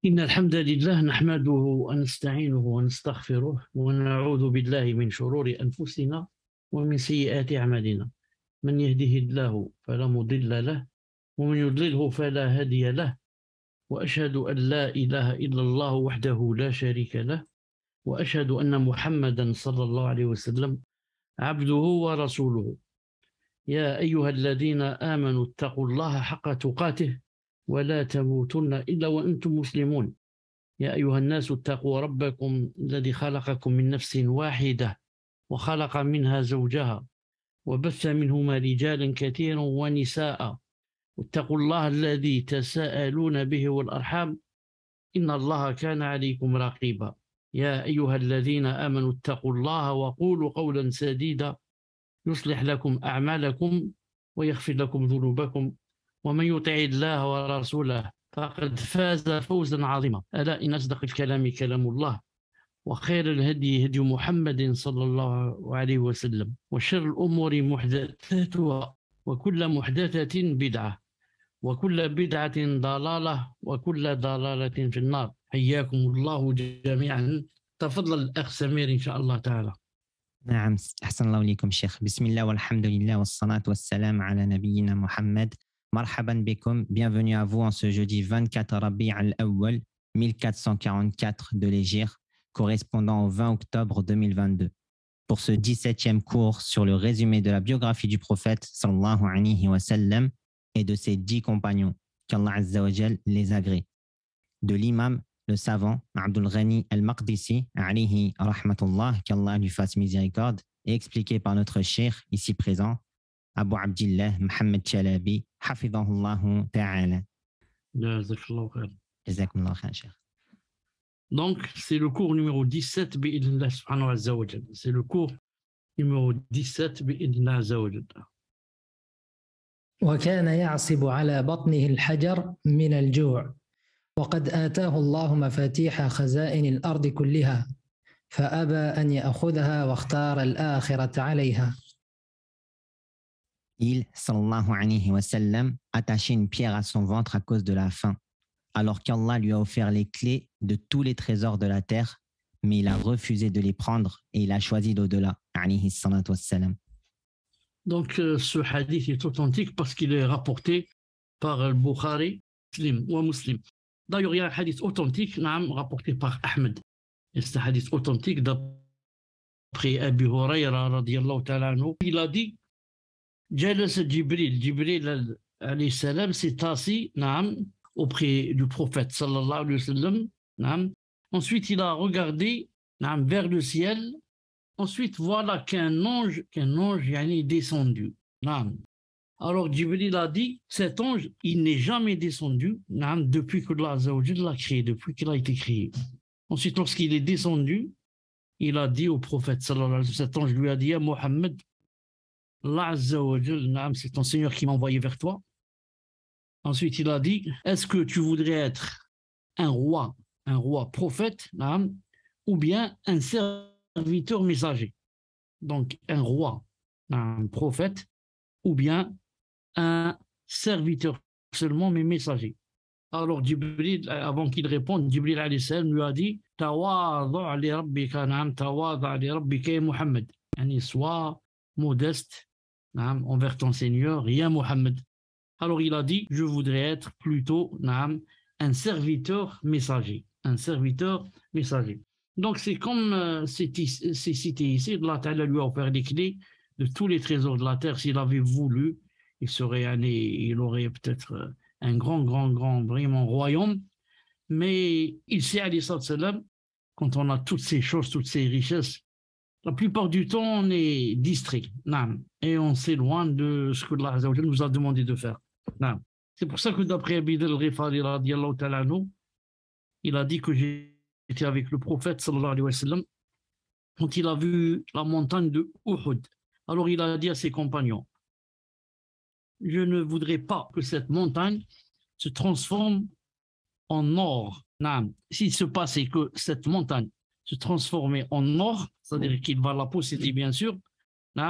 إن الحمد لله نحمده ونستعينه ونستغفره ونعوذ بالله من شرور أنفسنا ومن سيئات أعمالنا. من يهده الله فلا مضل له ومن يضلله فلا هادي له، وأشهد أن لا إله إلا الله وحده لا شريك له، وأشهد أن محمدا صلى الله عليه وسلم عبده ورسوله. يا أيها الذين آمنوا اتقوا الله حق تقاته ولا تموتن إلا وأنتم مسلمون. يا أيها الناس اتقوا ربكم الذي خلقكم من نفس واحدة وخلق منها زوجها وبث منهما رجالا كثيرا ونساء، واتقوا الله الذي تساءلون به والأرحام إن الله كان عليكم رقيبا. يا أيها الذين آمنوا اتقوا الله وقولوا قولا سديدا يصلح لكم أعمالكم ويغفر لكم ذنوبكم، ومن يطع الله ورسوله فقد فاز فوزا عظيما. ألا إن أصدق الكلام كلام الله، وخير الهدي هدي محمد صلى الله عليه وسلم، وشر الأمور محدثاتها، وكل محدثة بدعة، وكل بدعة ضلالة، وكل ضلالة في النار. حياكم الله جميعا. تفضل الأخ سمير إن شاء الله تعالى. نعم، أحسن الله إليكم شيخ. بسم الله والحمد لله والصلاة والسلام على نبينا محمد. مرحبا بكم, bienvenue à vous en ce jeudi 24 Rabi' al-Awwal 1444 de l'Hégire, correspondant au 20 octobre 2022, pour ce 17e cours sur le résumé de la biographie du prophète sallallahu alayhi wa sallam et de ses 10 compagnons, qu'Allah Azza wa Jal les agrée, de l'imam, le savant Abdul Ghani al-Maqdisi alayhi rahmatullah, qu'Allah lui fasse miséricorde, et expliqué par notre cheikh ici présent Abu Abdillah Mohamed Chalabi hafidhahullahu ta'ala. Jazakallahu khair. Jazakumullah khair, cheikh. Donc, c'est le cours numéro 17 bi'idhnillah subhanahu wa ta'ala. C'est le cours numéro 17 bi'idhnillah azza wa jalla. وكان يعصب على بطنه الحجر من الجوع، وقد آتاه الله مفاتيح خزائن الأرض كلها فأبى أن يأخذها واختار الآخرة عليها. Il, sallallahu alayhi wa sallam, attachait une pierre à son ventre à cause de la faim, alors qu'Allah lui a offert les clés de tous les trésors de la terre, mais il a refusé de les prendre et il a choisi l'au-delà, alayhi salatu wassalam. Donc, ce hadith est authentique parce qu'il est rapporté par al-Bukhari ou Muslim. D'ailleurs, il y a un hadith authentique rapporté par Ahmed. Et c'est un hadith authentique d'après Abu Huraira radiyallahu ta'ala anhu. Il a dit Jalas Jibril alayhi salam s'est assis auprès du prophète sallallahu alayhi wa sallam. Ensuite, il a regardé vers le ciel. Ensuite, voilà qu'un ange est descendu. Alors, Jibril a dit, cet ange, il n'est jamais descendu depuis que Allah Azza wa Jalla l'a créé, depuis qu'il a été créé. Ensuite, lorsqu'il est descendu, il a dit au prophète sallallahu alayhi wa sallam, cet ange lui a dit, à Mohammed, Allah Azza wa Jalla, c'est ton Seigneur qui m'a envoyé vers toi. Ensuite, il a dit, est-ce que tu voudrais être un roi prophète, ou bien un serviteur messager? Donc, un roi, un prophète, ou bien un serviteur seulement, mais messager. Alors, Jibril, avant qu'il réponde, Jibril alayhi salam lui a dit, Tawadha' li rabbika, tawadha' li rabbika ya Muhammad. Sois modeste envers ton Seigneur, ya Muhammad. Alors il a dit, je voudrais être plutôt un serviteur messager. Un serviteur messager. Donc c'est comme c'est cité ici, Allah Ta'ala lui a offert les clés de tous les trésors de la terre. S'il avait voulu, il aurait peut-être un grand, vraiment royaume. Mais ici, alayhi salam, quand on a toutes ces choses, toutes ces richesses, la plupart du temps, on est distrait. Et on s'éloigne de ce que Allah nous a demandé de faire. C'est pour ça que d'après Abid al-Ghifari radiyallahu ta'ala anhu, il a dit que j'étais avec le prophète sallallahu alayhi wa sallam quand il a vu la montagne de Uhud. Alors il a dit à ses compagnons, je ne voudrais pas que cette montagne se transforme en or. S'il se passait que cette montagne se transformait en or, c'est-à-dire qu'il va la posséder bien sûr, je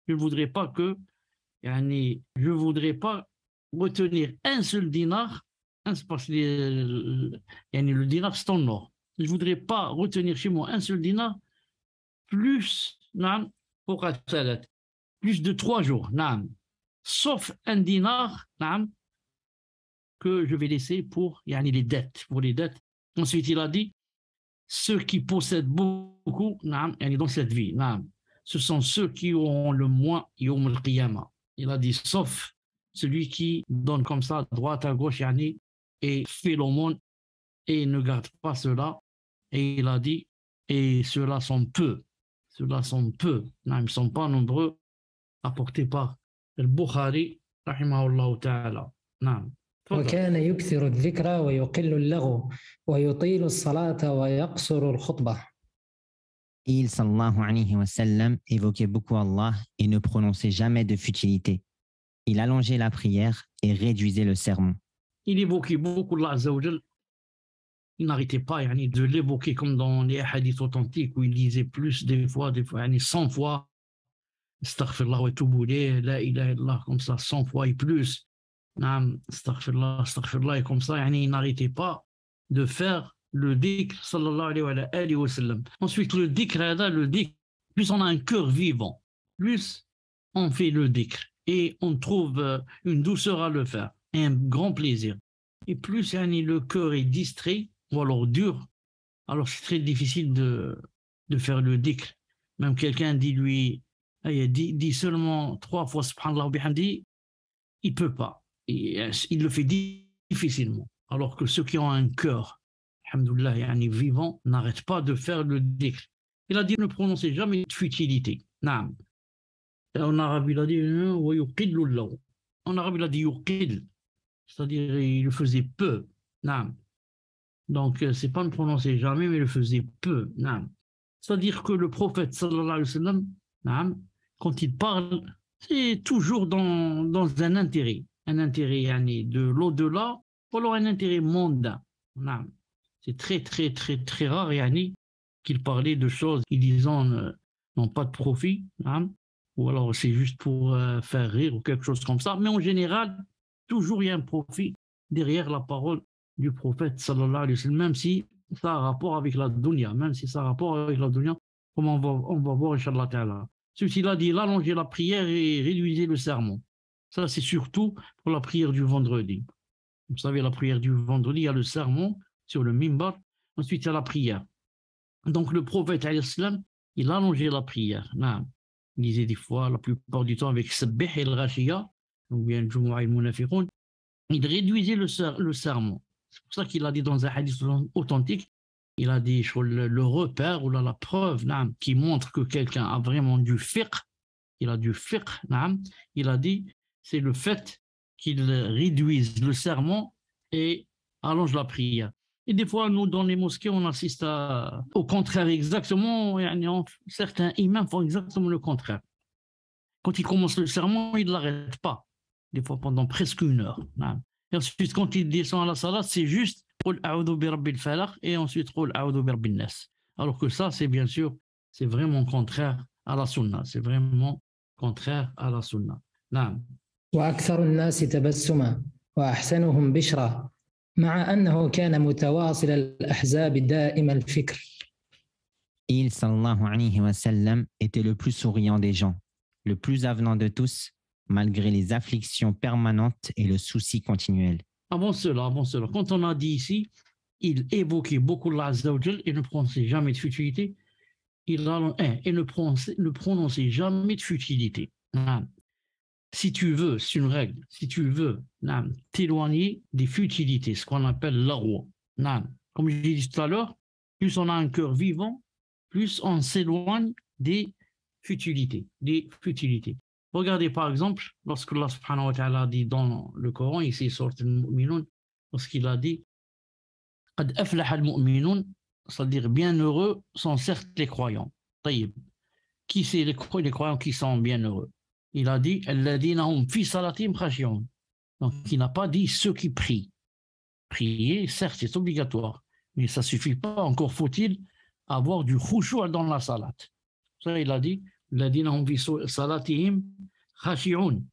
ne voudrais pas retenir un seul dinar parce que le dinar, c'est en or. Je ne voudrais pas retenir chez moi un seul dinar plus, plus de 3 jours, sauf un dinar que je vais laisser pour les dettes. Ensuite, il a dit, ceux qui possèdent beaucoup dans cette vie, ce sont ceux qui auront le moins yawm al-qiyamah. Il a dit, sauf celui qui donne comme ça, droite à gauche, et fait l'aumône, et ne garde pas cela. Et il a dit, et ceux-là sont peu. Ceux-là sont peu. Ils ne sont pas nombreux, apportés par al-Bukhari, rahimahullah ta'ala. وكان يكثر الذكر ويقل اللغو ويطيل الصلاة ويقصر الخطبة. Il, sallallahu alayhi wa sallam, évoquait beaucoup Allah et ne prononçait jamais de futilité. Il allongeait la prière et réduisait le sermon. Il évoquait beaucoup Allah Azza wa Jal. Il n'arrêtait pas de l'évoquer comme dans les hadiths authentiques où il disait plus des fois 100 fois astaghfirullah wa atubu ilayh, la ilaha illallah, comme ça 100 fois et plus. Astaghfirullah, et comme ça, il n'arrêtait pas de faire le dhikr, sallallahu alayhi wa sallam. Ensuite, le dhikr, plus on a un cœur vivant, plus on fait le dhikr et on trouve une douceur à le faire et un grand plaisir. Et plus le cœur est distrait ou alors dur, alors c'est très difficile de faire le dhikr. Même quelqu'un dit seulement 3 fois subhanallah wa bihamdi, il peut pas. Et il le fait difficilement. Alors que ceux qui ont un cœur, alhamdoulilah, vivant, n'arrêtent pas de faire le dhikr. Il a dit ne prononcez jamais de futilité. Naam. En arabe, il a dit en arabe, il a dit yuqil, c'est-à-dire il le faisait peu. Naam. Donc, c'est pas ne prononcer jamais, mais il le faisait peu. Naam. C'est-à-dire que le prophète, sallallahu alayhi wa sallam, naam, quand il parle, c'est toujours dans un intérêt de l'au-delà, ou alors un intérêt mondain. C'est très, très, très, très rare qu'il parlait de choses qui, disons, n'ont pas de profit, ou alors c'est juste pour faire rire ou quelque chose comme ça. Mais en général, toujours il y a un profit derrière la parole du prophète, sallallahu alayhi wa sallam, même si ça a rapport avec la dunya, comme on va voir, Inch'Allah ta'ala. Celui-ci a dit, il allongeait la prière et réduisait le sermon. Ça, c'est surtout pour la prière du vendredi. Vous savez, la prière du vendredi, il y a le sermon sur le mimbar, ensuite il y a la prière. Donc le prophète, il allongeait la prière. Il disait des fois, la plupart du temps, avec Sabbih et le Rashiya, ou bien Jumu'ah et le Munafiqun, il réduisait le sermon. C'est pour ça qu'il a dit dans un hadith authentique, il a dit le repère ou la preuve qui montre que quelqu'un a vraiment du fiqh, il a dit c'est le fait qu'il réduise le sermon et allonge la prière. Et des fois, nous, dans les mosquées, on assiste au contraire exactement. Certains imams font exactement le contraire. Quand ils commencent le sermon, ils ne l'arrêtent pas. Des fois, pendant presque 1 heure. Et ensuite, quand ils descendent à la salat, c'est juste Qul a'udhu bi rabbil falaq et ensuite Qul a'udhu bi rabbin nas. Alors que ça, c'est bien sûr, c'est vraiment contraire à la sunna. C'est vraiment contraire à la sunna. وأكثر الناس تبسما وأحسنهم بشرا مع أنه كان متواصل الأحزاب دائم الفكر. Il, sallallahu alayhi wa sallam, était le plus souriant des gens, le plus avenant de tous, malgré les afflictions permanentes et le souci continuel. Avant cela, quand on a dit ici, il évoquait beaucoup Allah Azza wa Jal et ne prononçait jamais de futilité, et ne prononçait jamais de futilité. Si tu veux, c'est une règle, si tu veux t'éloigner des futilités, ce qu'on appelle l'arwa. Comme je l'ai dit tout à l'heure, plus on a un cœur vivant, plus on s'éloigne des futilités. Regardez par exemple, lorsque Allah subhanahu wa ta'ala dit dans le Coran, ici sur al-Mu'minun, lorsqu'il a dit Qad aflaha al-mu'minun, c'est-à-dire bienheureux sont certes les croyants. Taïb. Qui c'est les croyants qui sont bienheureux? Il a dit alladhina hum fi salatihim khashi'un. Donc il n'a pas dit ceux qui prient. Prier, certes, c'est obligatoire, mais ça ne suffit pas. Encore faut-il avoir du khushu' dans la salat. Ça, il a dit الذين هم في صلاتهم خاشعون.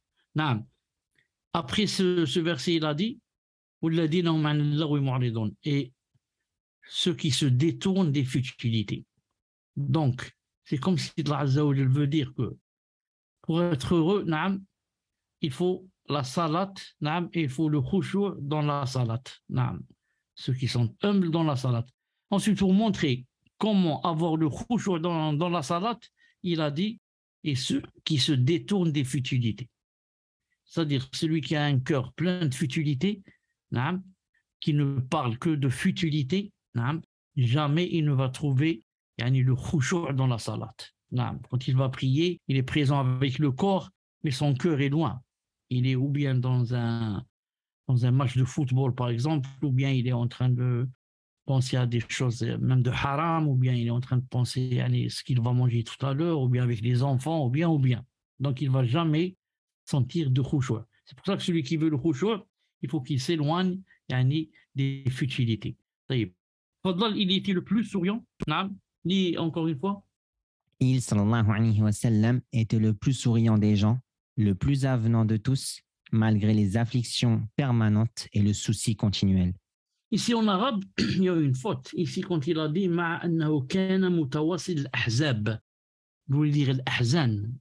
Après ce verset, il a dit والذين هم عن اللغو معرضون, et ceux qui se détournent des futilités. Donc, c'est comme si Allah Azza wa Jal veut dire que pour être heureux, naam, il faut la salat, naam, et il faut le khushu' dans la salat, naam. Ceux qui sont humbles dans la salat. Ensuite, pour montrer comment avoir le khushu' dans la salat, il a dit, et ceux qui se détournent des futilités. C'est-à-dire celui qui a un cœur plein de futilité, naam, qui ne parle que de futilité, naam, jamais il ne va trouver le khushu' dans la salat. Naam. Quand il va prier, il est présent avec le corps, mais son cœur est loin. Il est ou bien dans un match de football, par exemple, ou bien il est en train de penser à des choses, même de haram, ou bien il est en train de penser à ce qu'il va manger tout à l'heure, ou bien avec les enfants, ou bien. Donc il ne va jamais sentir de khushu'. C'est pour ça que celui qui veut le khushu', il faut qu'il s'éloigne des futilités. Fadlal, il était le plus souriant. Lis encore une fois. Il, sallallahu alayhi wa sallam, était le plus souriant des gens, le plus avenant de tous, malgré les afflictions permanentes et le souci continuel. Ici en arabe, il y a une faute. Ici, quand il a dit مع أنه كان متواصل الأحزاب, vous voulez dire l'ahzan,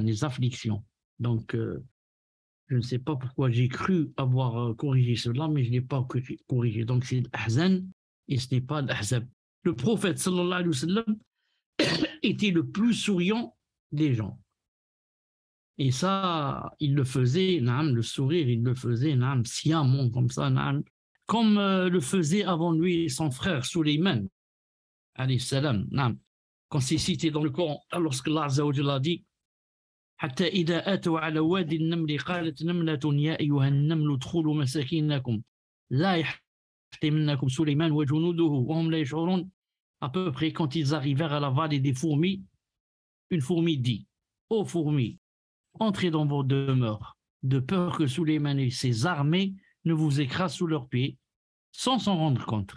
les afflictions. Donc, je ne sais pas pourquoi j'ai cru avoir corrigé cela, mais je n'ai pas corrigé. Donc, c'est l'ahzan et ce n'est pas l'ahzab. Le prophète, sallallahu alayhi wa sallam, était le plus souriant des gens. Et ça, il le faisait, le sourire, il le faisait sciemment, comme ça, comme le faisait avant lui son frère Sulayman, alayhi salam. Quand c'est cité dans le Coran, lorsque Allah Azza wa Jalla a dit حتى إذا أتوا على وادي النمل قالت نملة يا أيها النمل ادخلوا مساكنكم لا يحطمنكم سليمان وجنوده وهم لا يشعرون. À peu près quand ils arrivèrent à la vallée des fourmis, une fourmi dit: ô fourmis, entrez dans vos demeures, de peur que Sulayman et ses armées ne vous écrasent sous leurs pieds, sans s'en rendre compte.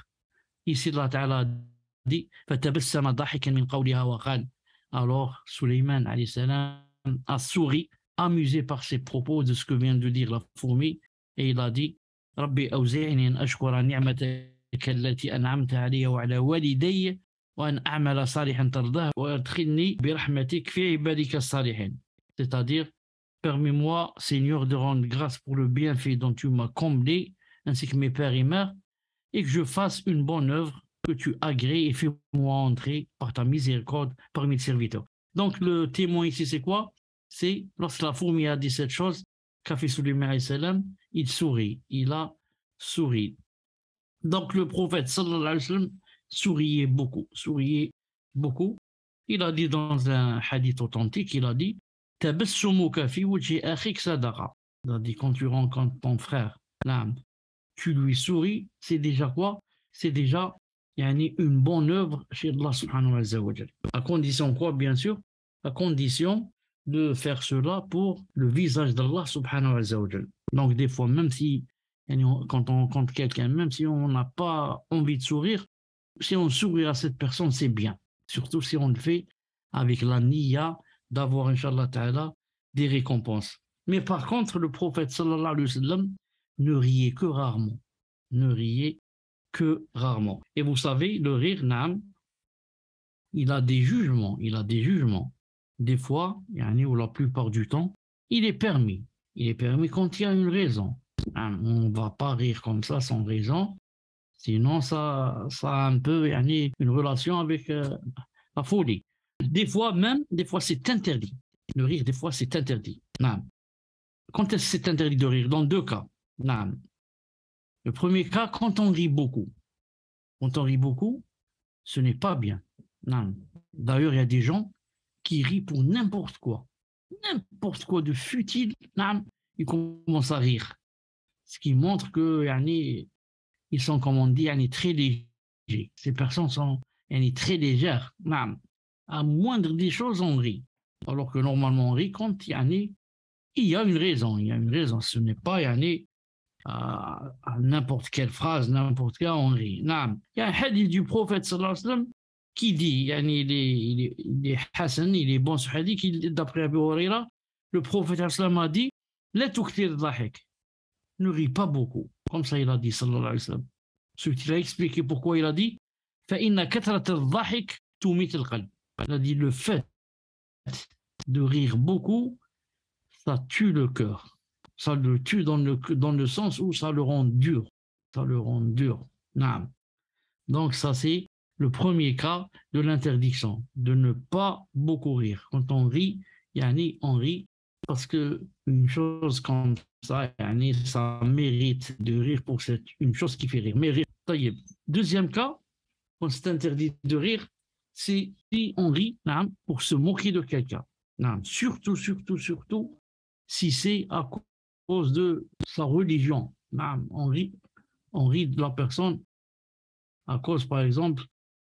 Ici, Allah Ta'ala dit: فَتَبَسَّمَ ضَاحِكًا مِنْ قَوْلِهَا وَقَالَ. Alors, Sulayman alayhi salam a souri, amusé par ses propos de ce que vient de dire la fourmi, et il a dit: رَبِّ أَوْزِعْنِي أَنْ أَشْكُرَ نِعْمَتَكَ التي أنعمت علي وعلى والدي وأن أعمل صالحا ترضاه وأدخلني برحمتك في عبادك الصالحين. C'est-à-dire, permets-moi, Seigneur, de rendre grâce pour le bienfait dont tu m'as comblé, ainsi que mes pères et mères, et que je fasse une bonne œuvre que tu agrées et fais-moi entrer par ta miséricorde parmi les serviteurs. Donc le témoin ici, c'est quoi? C'est lorsque la fourmi a dit cette chose, qu'a fait Sulayman alayhi salam, il sourit, il a souri. Donc le prophète sallallahu alayhi wa sallam souriait beaucoup. Il a dit dans un hadith authentique, il a dit: tabassumuka fi wajhi akhik sadaqa. Il a dit, quand tu rencontres ton frère, tu lui souris, c'est déjà quoi? C'est déjà une bonne œuvre chez Allah subhanahu wa ta'ala. À condition quoi, bien sûr? À condition de faire cela pour le visage d'Allah subhanahu wa ta'ala. Donc des fois, même si quand on rencontre quelqu'un, même si on n'a pas envie de sourire, si on sourit à cette personne, c'est bien. Surtout si on le fait avec la niya d'avoir, Inch'Allah ta'ala, des récompenses. Mais par contre, le prophète sallallahu alayhi wa sallam ne riait que rarement. Et vous savez, le rire, il a des jugements. Des fois, ou la plupart du temps, il est permis. Il est permis quand il y a une raison. On ne va pas rire comme ça sans raison. Sinon, ça a un peu une relation avec la folie. Des fois, c'est interdit. Le rire, des fois, c'est interdit. Quand est-ce que c'est interdit de rire? Dans deux cas. Le premier cas, quand on rit beaucoup. Quand on rit beaucoup, ce n'est pas bien. D'ailleurs, il y a des gens qui rient pour n'importe quoi. N'importe quoi de futile, ils commencent à rire. Ce qui montre que ils sont, comme on dit, très légers. Ces personnes sont très légères. À moindre des choses, on rit. Alors que normalement, on rit quand il y a une raison. Ce n'est pas à n'importe quelle phrase, n'importe quel, on rit. Il y a un hadith du prophète sallallahu alayhi wa sallam qui dit, il est Hassan, il est bon ce hadith, d'après Abu Huraira, le prophète sallallahu alayhi wa sallam a dit: la tukthir dhahik. ne rit pas beaucoup. Comme ça, il a dit, sallallahu alayhi wa sallam. Ensuite, il a expliqué pourquoi il a dit فإن كثرة الضحك تميت القلب. Il a dit le fait de rire beaucoup, ça tue le cœur. Ça le tue dans le sens où ça le rend dur. Ça le rend dur. Naam. Donc ça, c'est le premier cas de l'interdiction, de ne pas beaucoup rire. Quand on rit, on rit parce qu'une chose comme ça, ça mérite de rire pour une chose qui fait rire. Mais rire, ça y est. Deuxième cas, quand c'est interdit de rire, c'est si on rit pour se moquer de quelqu'un. Surtout si c'est à cause de sa religion. On rit de la personne à cause, par exemple,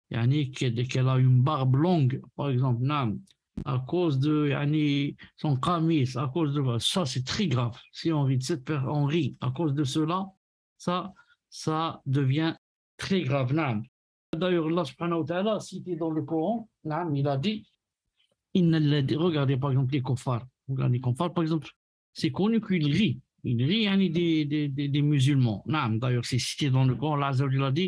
qu'elle a une barbe longue, par exemple, à cause de son camis, à cause de ça, c'est très grave. Si on rit de cette personne, on rit à cause de cela, ça devient très grave. D'ailleurs, Allah subhanahu wa ta'ala, cité dans le Coran, il a dit, regardez par exemple les kuffars. Regardez les kuffars, par exemple, c'est connu qu'il rit. Il rit des musulmans. D'ailleurs, c'est cité dans le Coran, Allah il a dit,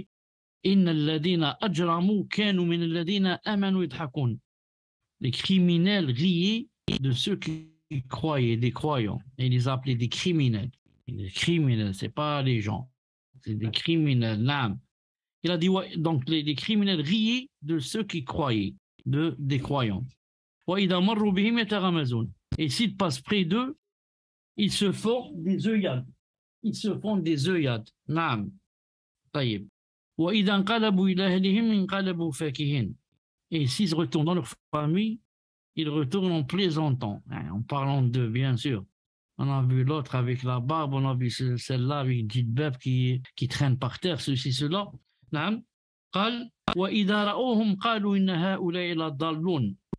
les criminels riaient de ceux qui croyaient, des croyants, et ils les appelaient des criminels. Les criminels, ce n'est pas les gens, c'est des criminels. Il a dit, donc les criminels riaient de ceux qui croyaient, des croyants. Et s'ils passent près d'eux, ils se font des œillades. Ils se font des œillades. Naam. Taïb. Et s'ils retournent dans leur famille, ils retournent en plaisantant, en parlant d'eux, bien sûr. On a vu l'autre avec la barbe, on a vu celle-là avec une petite bête qui traîne par terre, ceci, cela.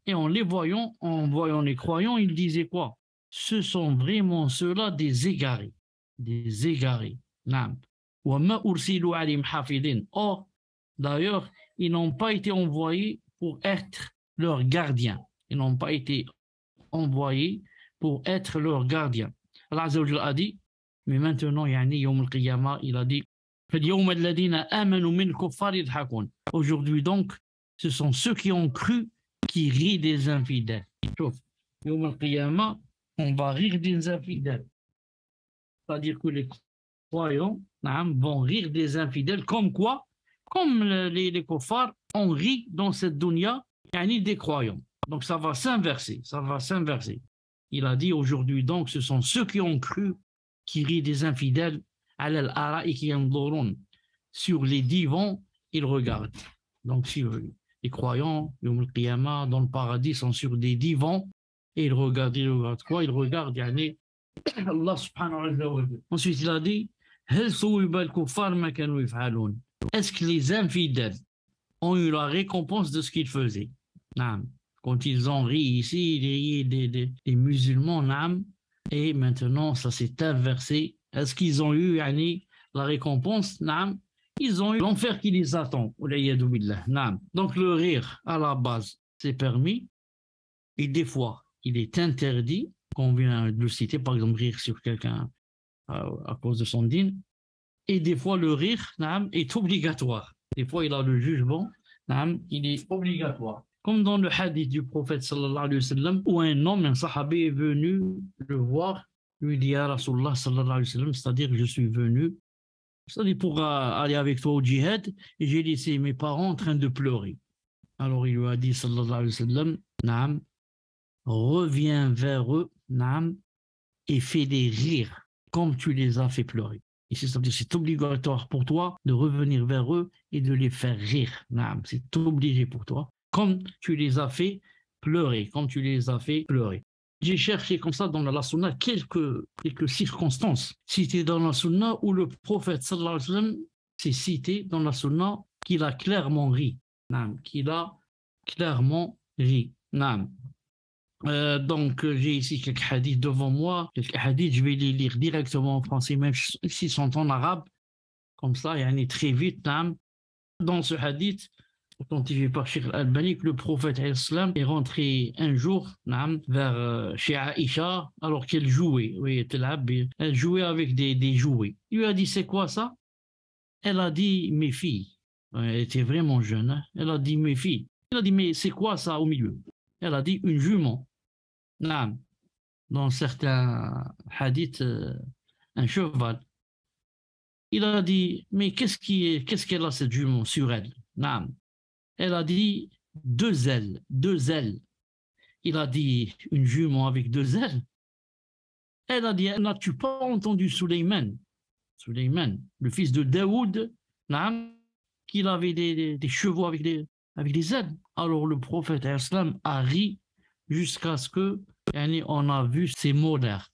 Et en voyant les croyants, ils disaient quoi? Ce sont vraiment ceux-là des égarés. Des égarés. Or, d'ailleurs, ils n'ont pas été envoyés pour être leurs gardiens. Ils n'ont pas été envoyés pour être leurs gardiens. Allah Azza wa Jalla a dit, mais maintenant, Yawm al-Qiyamah, il a dit, aujourd'hui donc, ce sont ceux qui ont cru qui rient des infidèles. Yawm al-Qiyamah, on va rire des infidèles. C'est-à-dire que les croyants vont rire des infidèles, comme quoi? Comme les kuffars, on rit dans cette dunya, des croyants. Donc ça va s'inverser, Il a dit aujourd'hui donc, ce sont ceux qui ont cru qui rient des infidèles, sur les divans, ils regardent. Donc si les croyants, dans le paradis, sont sur des divans, et ils regardent quoi? Ils regardent Allah subhanahu wa ta'ala. Ensuite il a dit, est-ce que les infidèles ont eu la récompense de ce qu'ils faisaient? Quand ils ont ri ici, ils riaient des musulmans, et maintenant ça s'est inversé. Est-ce qu'ils ont eu la récompense? Ils ont eu l'enfer qui les attend. Donc le rire à la base c'est permis, et des fois il est interdit, qu'on vient de le citer, par exemple rire sur quelqu'un à cause de son dîne. Et des fois, le rire est obligatoire. Des fois, il a le jugement, il est obligatoire. Comme dans le hadith du prophète sallallahu alayhi wa sallam, où un homme, un sahabi est venu le voir, lui dit à Rasulullah sallallahu alayhi wa sallam, c'est-à-dire je suis venu, c'est-à-dire pour aller avec toi au djihad, et j'ai laissé mes parents en train de pleurer. Alors il lui a dit sallallahu alayhi wa sallam, reviens vers eux, et fais-les rire comme tu les as fait pleurer. Et c'est obligatoire pour toi de revenir vers eux et de les faire rire. C'est obligé pour toi. Comme tu les as fait pleurer. J'ai cherché comme ça dans la sunna quelques circonstances citées dans la sunna où le prophète sallallahu alayhi wa sallam s'est cité dans la sunna qu'il a clairement ri. Donc, j'ai ici quelques hadiths devant moi. Quelques hadiths, je vais les lire directement en français, même s'ils sont en arabe. Comme ça, très vite. Dans ce hadith, authentifié par Cheikh Al-Albani, que le prophète islam est rentré un jour vers chez Aïcha alors qu'elle jouait. Oui, elle jouait avec des jouets. Il lui a dit, c'est quoi ça? Elle a dit, mes filles. Elle était vraiment jeune. Hein. Elle a dit, mes filles. Il a dit, mais c'est quoi ça au milieu? Elle a dit, une jument. Naam. Dans certains hadiths, un cheval. Il a dit, mais qu'est-ce qu'elle a cette jument sur elle? Naam. Elle a dit, deux ailes, deux ailes. Il a dit, une jument avec deux ailes. Elle a dit, n'as-tu pas entendu Sulayman, le fils de Daoud, qu'il avait des chevaux avec des ailes. Alors le prophète islam a ri jusqu'à ce que on a vu ses mots-là.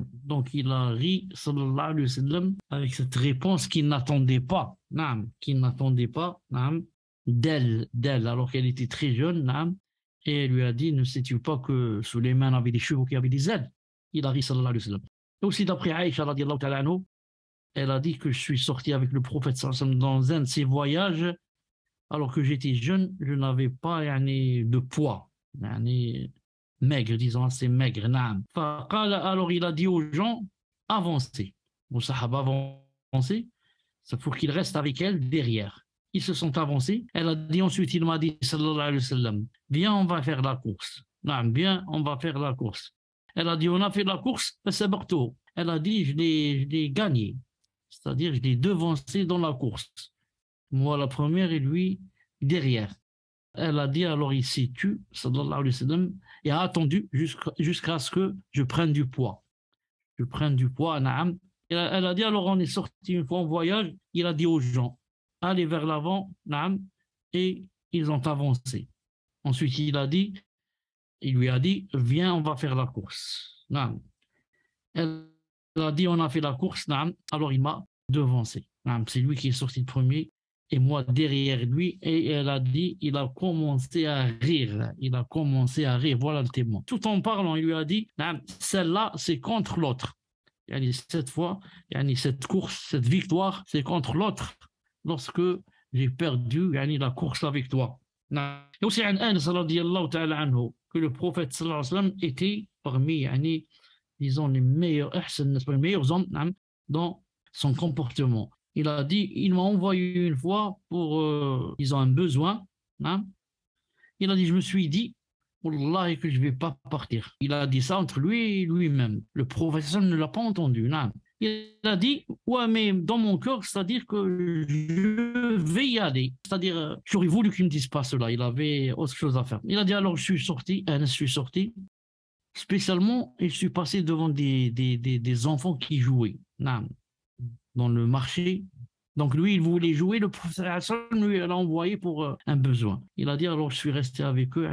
Donc il a ri, sallallahu alayhi wa sallam, avec cette réponse qu'il n'attendait pas, d'elle, alors qu'elle était très jeune, et elle lui a dit, ne sais-tu pas que Sulayman avait des chevaux qui avaient des ailes? Il a ri, sallallahu alayhi wa sallam. Et aussi d'après Aïcha, radiallahu ta'ala anhu, elle a dit que je suis sorti avec le prophète sallallahu alayhi wa sallam dans un de ses voyages, alors que j'étais jeune, je n'avais pas de poids, maigre, disons assez maigre. Alors il a dit aux gens, avancez, aux sahaba, avancez, il faut qu'ils restent avec elle derrière. Ils se sont avancés. Elle a dit ensuite, il m'a dit, sallallahu alayhi wa sallam, viens, on va faire la course. Viens, on va faire la course. Elle a dit, on a fait la course, elle a dit, je l'ai gagné. C'est-à-dire, je l'ai devancé dans la course. Moi, la première, et lui, derrière. Elle a dit, alors il s'est tu, sallallahu alayhi wa sallam, et a attendu jusqu'à ce que je prenne du poids. Naam. Elle a dit, alors on est sorti une fois en voyage, il a dit aux gens, allez vers l'avant, naam, et ils ont avancé. Ensuite, il lui a dit, viens, on va faire la course. Naam. Elle a dit, on a fait la course, naam, alors il m'a devancé. Naam. C'est lui qui est sorti le premier, et moi derrière lui, et elle a dit, il a commencé à rire. Voilà le témoin. Tout en parlant, il lui a dit, celle-là, c'est contre l'autre. Cette fois, cette course, cette victoire, c'est contre l'autre lorsque j'ai perdu la course avec toi. Et aussi, Anas radiyallahu ta'ala anhu, que le prophète sallallahu alayhi wa sallam était parmi, disons, les meilleurs hommes dans son comportement. Il a dit, il m'a envoyé une fois pour, disons, un besoin. Il a dit, je me suis dit, Wallah, que je ne vais pas partir. Il a dit ça entre lui et lui-même. Le professeur ne l'a pas entendu. Il a dit, ouais, mais dans mon cœur, c'est-à-dire que je vais y aller. C'est-à-dire, j'aurais voulu qu'il ne me dise pas cela. Il avait autre chose à faire. Il a dit, alors je suis sorti spécialement, et je suis passé devant des enfants qui jouaient. Dans le marché. Donc lui, il voulait jouer, le professeur Hassan lui l'a envoyé pour un besoin. Il a dit, alors je suis resté avec eux,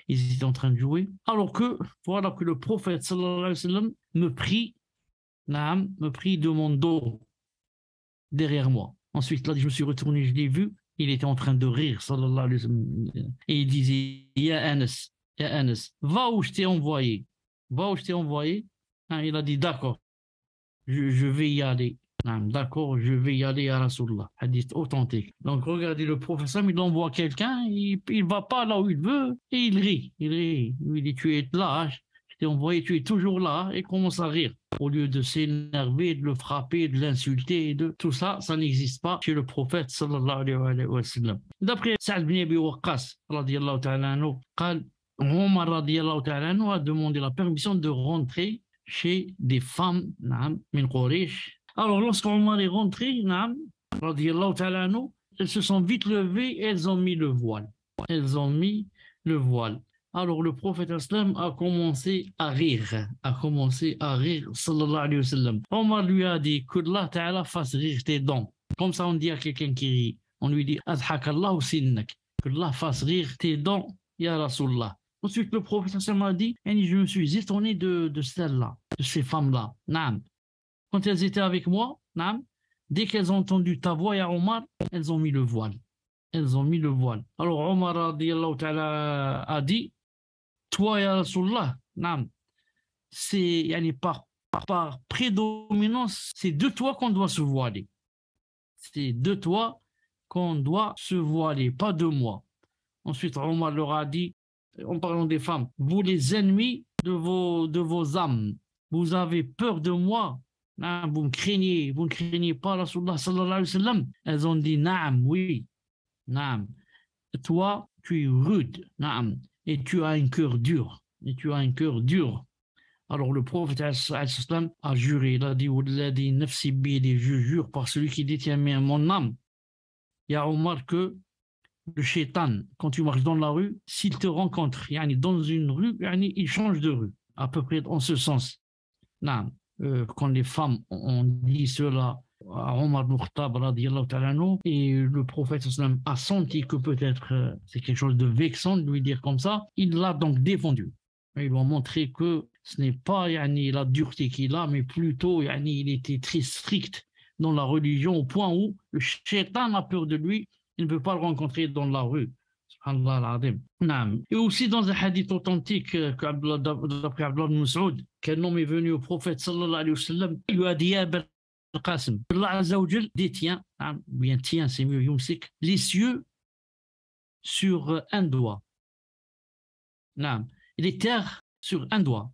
ils étaient en train de jouer. Alors que, voilà que le prophète sallallahu alayhi wa sallam me prit de mon dos, derrière moi. Ensuite, là, je me suis retourné, je l'ai vu, il était en train de rire, sallallahu alayhi wa sallam. Et il disait, Ya Anas, va où je t'ai envoyé. Il a dit, d'accord, je vais y aller. D'accord, je vais y aller à Rasulullah. Hadith authentique. Donc regardez, le professeur, il envoie quelqu'un, il ne va pas là où il veut, et il rit. Il lui dit, tu es là, je t'ai envoyé, tu es toujours là, et commence à rire. Au lieu de s'énerver, de le frapper, de l'insulter, de tout ça, ça n'existe pas chez le prophète sallallahu alayhi wa sallam. D'après Sa'd bin Abi Waqqas, radiyallahu ta'ala anhu, Omar radiyallahu ta'ala anhu a demandé la permission de rentrer chez des femmes, min Quraysh. Alors, lorsqu'Omar est rentré, radiyallahu ta'ala anhu, elles se sont vite levées et elles ont mis le voile. Alors, le prophète islam a commencé à rire, sallallahu alayhi wa sallam. Omar lui a dit que Allah ta'ala fasse rire tes dents. Comme ça, on dit à quelqu'un qui rit, on lui dit, adhakallahu sinnak, que Allah fasse rire tes dents, ya Rasulullah. Ensuite, le prophète islam a dit, je me suis étonné de celles-là, de ces femmes-là. Quand elles étaient avec moi, dès qu'elles ont entendu ta voix, ya Omar, elles ont mis le voile. Alors Omar radiyallahu ta'ala a dit, toi, ya Rasulullah, c'est par prédominance, c'est de toi qu'on doit se voiler. Pas de moi. Ensuite, Omar leur a dit, en parlant des femmes, vous les ennemis de vos âmes, vous avez peur de moi, vous ne craignez pas Rasulullah sallallahu alayhi wa sallam. Elles ont dit, naam, oui, naam. Toi, tu es rude, naam, et tu as un cœur dur, Alors le prophète a juré, il a dit, je jure par celui qui détient mon âme, il y a Omar que le shaitan, quand tu marches dans la rue, s'il te rencontre dans une rue, il change de rue, à peu près en ce sens. Quand les femmes ont dit cela à Omar ibn Khattab et le prophète a senti que peut-être c'est quelque chose de vexant de lui dire comme ça, il l'a donc défendu. Il lui a montré que ce n'est pas la dureté qu'il a, mais plutôt il était très strict dans la religion au point où le shaitan a peur de lui, il ne peut pas le rencontrer dans la rue. Et aussi dans un hadith authentique d'après Abdullah ibn Mas'ud, qu'un homme est venu au prophète sallallahu alayhi wa sallam, il lui a dit al-Qasim, Allah Azza wa Jal détient, bien tient, c'est mieux, yumsik, les cieux sur un doigt, les terres sur un doigt,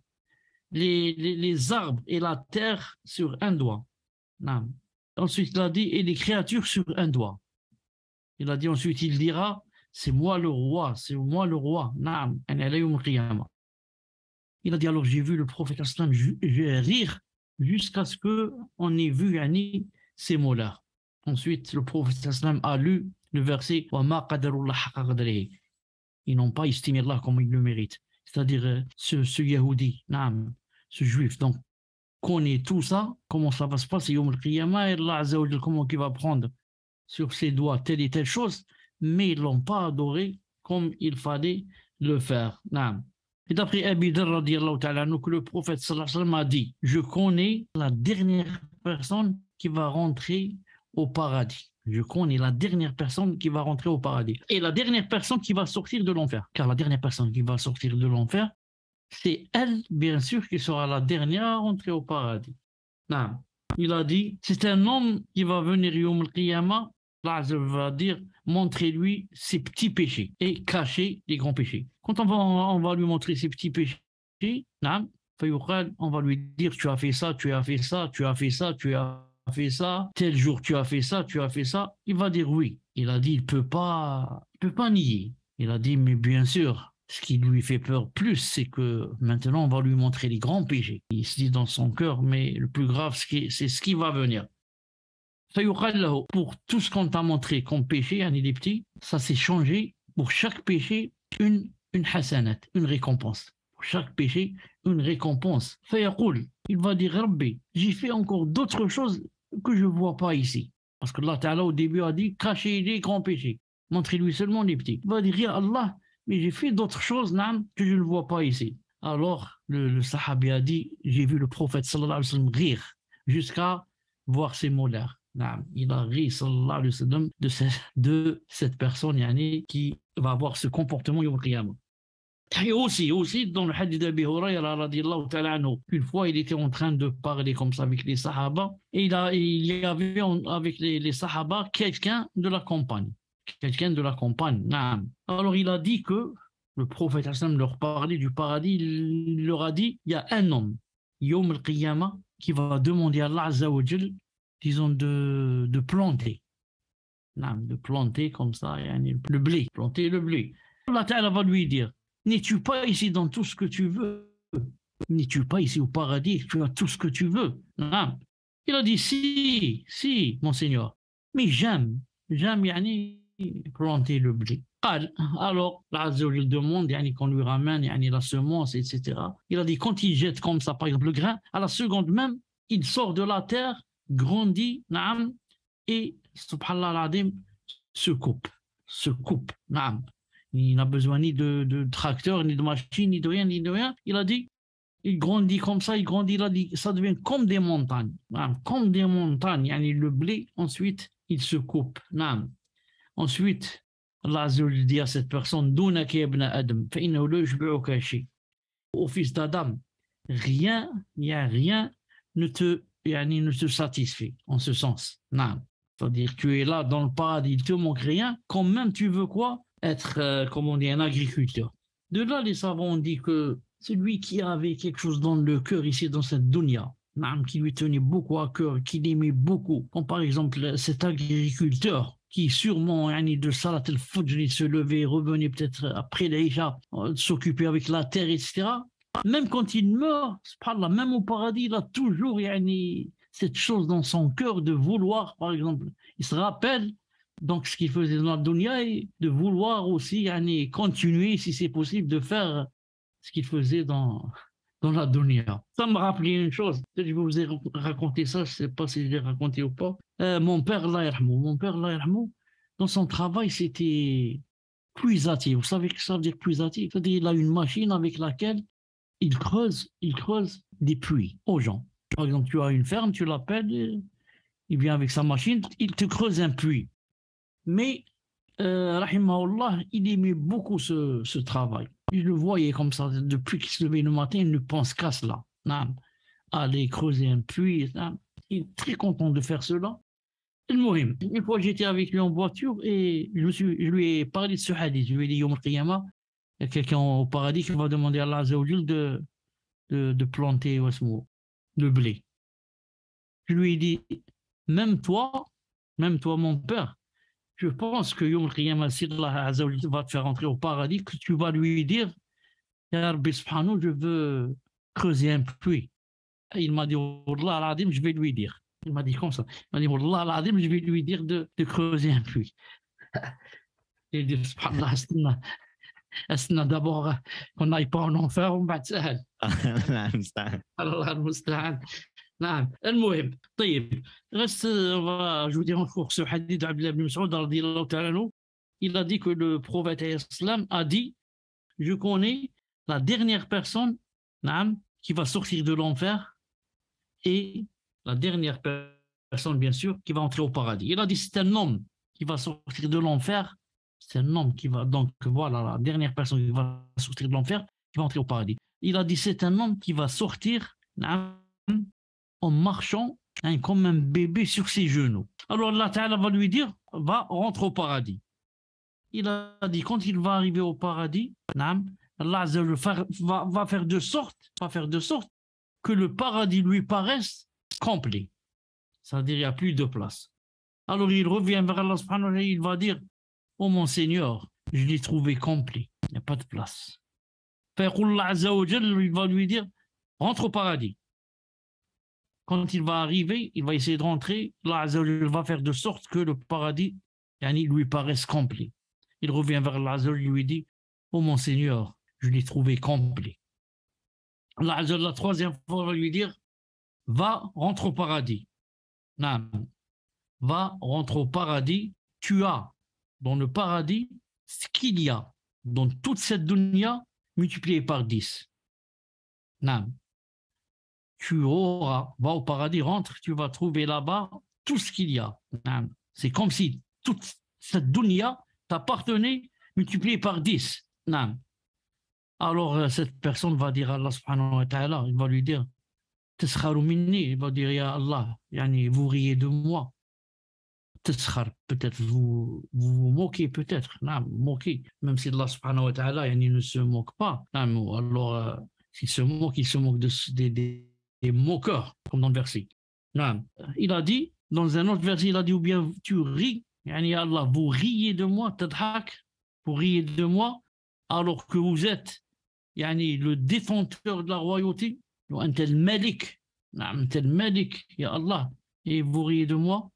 les arbres et la terre sur un doigt. Ensuite il a dit et les créatures sur un doigt. Il a dit ensuite, il dira, c'est moi le roi. Il a dit, alors j'ai vu le prophète rire jusqu'à ce qu'on ait vu ces mots-là. Ensuite, le prophète a lu le verset, ils n'ont pas estimé Allah comme il le mérite. C'est-à-dire, ce Yahudi, ce juif, donc, connaît tout ça, comment ça va se passer, Yom al-Qiyamah, et Allah Azza wa Jal, comment il va prendre sur ses doigts telle et telle chose, mais ils ne l'ont pas adoré comme il fallait le faire. Et d'après Abi Dharr, que le prophète sallallahu alayhi wa sallam a dit, je connais la dernière personne qui va rentrer au paradis. Je connais la dernière personne qui va rentrer au paradis. Et la dernière personne qui va sortir de l'enfer. Car la dernière personne qui va sortir de l'enfer, c'est elle, bien sûr, qui sera la dernière à rentrer au paradis. Il a dit, c'est un homme qui va venir Yom al-Qiyamah, Allah va dire, montrez-lui ses petits péchés et cachez les grands péchés. Quand on va lui montrer ses petits péchés, on va lui dire, tu as fait ça, tu as fait ça, tu as fait ça, tu as fait ça, tel jour tu as fait ça, tu as fait ça. Il va dire oui. Il a dit, il peut pas nier. Il a dit, mais bien sûr, ce qui lui fait peur plus, c'est que maintenant on va lui montrer les grands péchés. Il se dit dans son cœur, mais le plus grave, c'est ce qui va venir. Pour tout ce qu'on t'a montré comme péché, les petits, ça s'est changé. Pour chaque péché, une hasanat, une récompense. Pour chaque péché, une récompense. Il va dire, Rabbi, j'ai fait encore d'autres choses que je ne vois pas ici. Parce que Allah Ta'ala au début a dit, cachez les grands péchés. Montrez-lui seulement les petits. Il va dire, ya Allah, mais j'ai fait d'autres choses que je ne vois pas ici. Alors, le sahabi a dit, j'ai vu le prophète sallallahu alayhi wa sallam rire jusqu'à voir ces mots-là. Il a ri sallallahu alayhi wa sallam de cette personne qui va avoir ce comportement Yawm al-Qiyamah. Et aussi dans le hadith d'Abi Hurayra radiyallahu ta'ala anhu, une fois il était en train de parler comme ça avec les sahaba et il y avait avec les sahaba quelqu'un de la campagne. Alors il a dit que le prophète leur parlait du paradis, il leur a dit, il y a un homme, Yawm al-Qiyamah, qui va demander à Allah Azza wa Jal, disons, de planter. De planter comme ça, le blé, planter le blé. Allah Ta'ala va lui dire, n'es-tu pas ici dans tout ce que tu veux? N'es-tu pas ici au paradis, tu as tout ce que tu veux? Il a dit, si, mon Seigneur, mais j'aime planter le blé. Alors, il demande qu'on lui ramène la semence, etc. Il a dit, quand il jette comme ça, par exemple, le grain, à la seconde même, il sort de la terre, grandit, et, subhanallah al-adim, se coupe. Il n'a besoin ni de tracteur, ni de machine, ni de rien. Il a dit, il grandit comme ça, il a dit, ça devient comme des montagnes. Comme des montagnes, le blé, ensuite, il se coupe. Ensuite, Allah Azza wa Jalla dit à cette personne, Dunaka ibn Adam, fa innahu la yushbi'uka shay. Au fils d'Adam, rien ne te satisfait en ce sens. C'est-à-dire, tu es là dans le paradis, il te manque rien, quand même tu veux quoi? être, comment on dit, un agriculteur. De là, les savants ont dit que celui qui avait quelque chose dans le cœur ici, dans cette dunya, qui lui tenait beaucoup à cœur, qui l'aimait beaucoup, comme par exemple cet agriculteur qui sûrement de Salat al-Fajr, il se levait, revenait peut-être après l'Isha, s'occuper avec la terre, etc. Même quand il meurt, subhanallah, même au paradis, il a toujours cette chose dans son cœur de vouloir, par exemple, il se rappelle donc ce qu'il faisait dans la dunya et de vouloir aussi continuer, si c'est possible, de faire ce qu'il faisait dans la dunya. Ça me rappelait une chose, peut-être que je vous ai raconté ça, je ne sais pas si je l'ai raconté ou pas. Mon père, Allah yarhamou, dans son travail, c'était puisatif. Vous savez ce que ça veut dire puisatif? C'est-à-dire qu'il a une machine avec laquelle il creuse des puits aux gens. Par exemple, tu as une ferme, tu l'appelles, il vient avec sa machine, il te creuse un puits. Mais, rahimahullah, il aimait beaucoup ce travail. Je le voyais comme ça, depuis qu'il se levait le matin, il ne pense qu'à cela. Aller creuser un puits, il est très content de faire cela. Une fois, j'étais avec lui en voiture et je lui ai parlé de ce hadith. Je lui ai dit, Yom al-Qiyamah, il y a quelqu'un au paradis qui va demander à Allah Azza wa Jal de planter le blé. Je lui ai dit, même toi, mon père, je pense que Yom al-Qiyamah, si Allah Azza wa Jal va te faire entrer au paradis, que tu vas lui dire, Ya Rabbi Subhanahu, je veux creuser un puits. Et il m'a dit, Wallah al-Adim, je vais lui dire. Il m'a dit comme ça. Il m'a dit, Wallah al-Adim, je vais lui dire de creuser un puits. J'ai dit, Subhanallah, استنى d'abord qu'on n'aille pas en enfer وبعد سهل. الله المستعان. الله المستعان. نعم المهم طيب reste je vous dis encore ce hadith d'Abdullah ibn Mas'ud radiyallahu ta'ala anhu. Il a dit que le prophète islam a dit, je connais la dernière personne qui va sortir de l'enfer et la dernière personne bien sûr qui va entrer au paradis. Il a dit c'est un homme qui va sortir de l'enfer. C'est un homme qui va, donc voilà, la dernière personne qui va sortir de l'enfer, qui va entrer au paradis. Il a dit, c'est un homme qui va sortir en marchant comme un bébé sur ses genoux. Alors Allah Ta'ala va lui dire, va rentrer au paradis. Il a dit, quand il va arriver au paradis, Allah va faire de sorte que le paradis lui paraisse complet. C'est-à-dire, il n'y a plus de place. Alors il revient vers Allah subhanahu wa ta'ala, il va dire, oh mon Seigneur, je l'ai trouvé complet, il n'y a pas de place. Allah Azza wa Jal, il va lui dire, rentre au paradis. Quand il va arriver, il va essayer de rentrer, Allah Azza wa Jal va faire de sorte que le paradis lui paraisse complet. Il revient vers Allah Azza wa Jal, il lui dit, oh mon Seigneur, je l'ai trouvé complet. Allah Azza wa Jal, la troisième fois, va lui dire, va, rentre au paradis. Non. Va, rentre au paradis, tu as dans le paradis ce qu'il y a dans toute cette dunya multiplié par 10. Non. Tu auras, va au paradis, rentre, tu vas trouver là-bas tout ce qu'il y a. Non. C'est comme si toute cette dunya t'appartenait multiplié par 10. Non. Alors cette personne va dire à Allah subhanahu wa ta'ala, il va lui dire, Taskharu minni, il va dire, Ya Allah, vous riez de moi. Peut-être vous moquez, peut-être, moquez, même si Allah subhanahu wa ta'ala ne se moque pas. Alors, s'il se moque, il se moque des moqueurs, comme dans le verset. Il a dit, dans un autre verset, il a dit, ou bien tu ris, Allah, vous riez de moi, tadhak, vous riez de moi, alors que vous êtes le détenteur de la royauté, un tel malik, ya Allah, et vous riez de moi.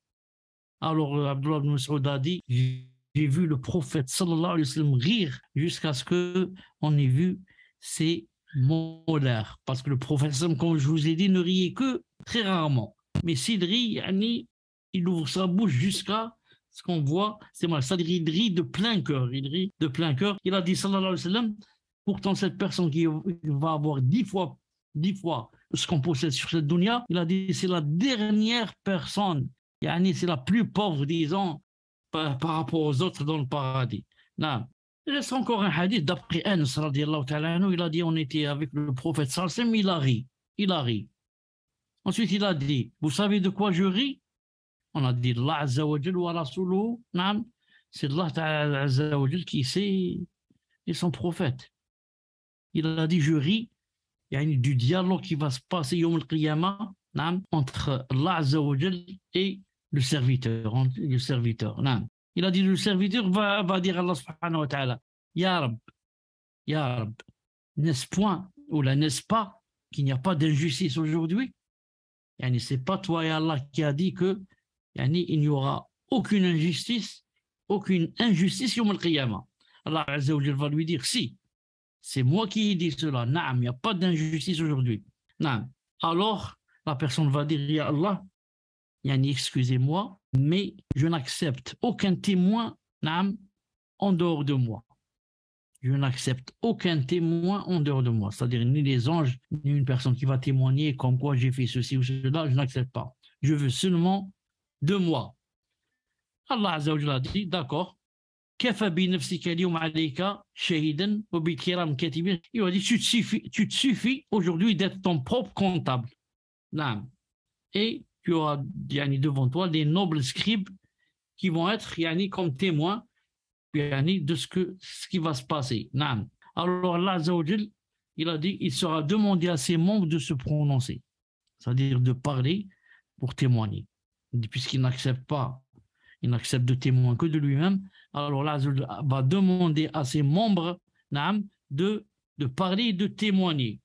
Alors, Abdullah ibn Mas'ud a dit, j'ai vu le prophète sallallahu alayhi wa sallam rire jusqu'à ce qu'on ait vu ses molaires. Parce que le prophète, comme je vous ai dit, ne riait que très rarement. Mais s'il rit, il ouvre sa bouche jusqu'à ce qu'on voit, c'est moi, c'est-à-dire il rit de plein cœur. Il rit de plein cœur. Il a dit, sallallahu alayhi wa sallam, pourtant cette personne qui va avoir 10 fois ce qu'on possède sur cette dunya, il a dit, c'est la dernière personne. C'est la plus pauvre, disons, par rapport aux autres dans le paradis. Non. Il reste encore un hadith d'après Anas, radiyallahu ta'ala anhu, il a dit, on était avec le prophète sallallahu alayhi wa sallam, il a ri. Ensuite, il a dit, vous savez de quoi je ris? On a dit, Allah Azza wa Jalla wa Rasuluhu, c'est Allah Ta'ala Azza wa Jal qui sait et son prophète. Il a dit, je ris du dialogue qui va se passer Yom al-Qiyamah entre Allah Azza wa Jal et le serviteur. Il a dit, le serviteur va dire à Allah subhanahu wa ta'ala, Ya Rab, n'est-ce point, ou là, n'est-ce pas, qu'il n'y a pas d'injustice aujourd'hui? C'est pas toi et Allah qui a dit que il n'y aura aucune injustice Yom al-Qiyamah. Allah Azza wa Jal va lui dire, si, c'est moi qui ai dit cela. Naam, il n'y a pas d'injustice aujourd'hui. Naam. Alors, la personne va dire, Ya Allah, excusez-moi, mais je n'accepte aucun témoin naam, en dehors de moi. Je n'accepte aucun témoin en dehors de moi. C'est-à-dire ni les anges, ni une personne qui va témoigner comme quoi j'ai fait ceci ou cela, je n'accepte pas. Je veux seulement de moi. Allah Azza wa Jalla a dit, d'accord, كفى بنفسك اليوم عليك شهيدا وبالكرام كاتبين. Il a dit, tu te suffis aujourd'hui d'être ton propre comptable. Non. Et tu auras devant toi des nobles scribes qui vont être comme témoins de ce qui va se passer. Non. Alors Allah Azza wa Jal, il a dit, il sera demandé à ses membres de se prononcer, c'est-à-dire de parler pour témoigner, puisqu'il n'accepte pas. Il n'accepte de témoin que de lui-même. Alors là, il va demander à ses membres de parler et de témoigner.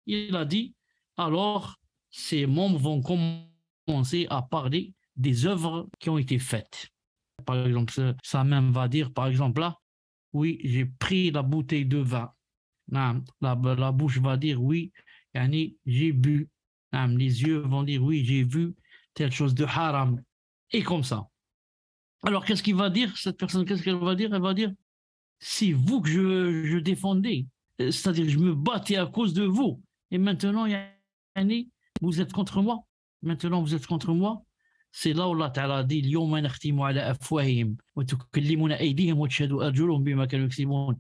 Il a dit, alors ses membres vont commencer à parler des œuvres qui ont été faites. Par exemple, sa main va dire, par exemple, là, oui, j'ai pris la bouteille de vin. La bouche va dire, oui, j'ai bu. Les yeux vont dire, oui, j'ai vu telle chose de haram. Et comme ça. Alors, qu'est-ce qu'il va dire, cette personne? Qu'est-ce qu'elle va dire? Elle va dire, c'est vous que je défendais, c'est-à-dire je me battais à cause de vous. Et maintenant, vous êtes contre moi. Maintenant, vous êtes contre moi. C'est là où Allah Ta'ala dit,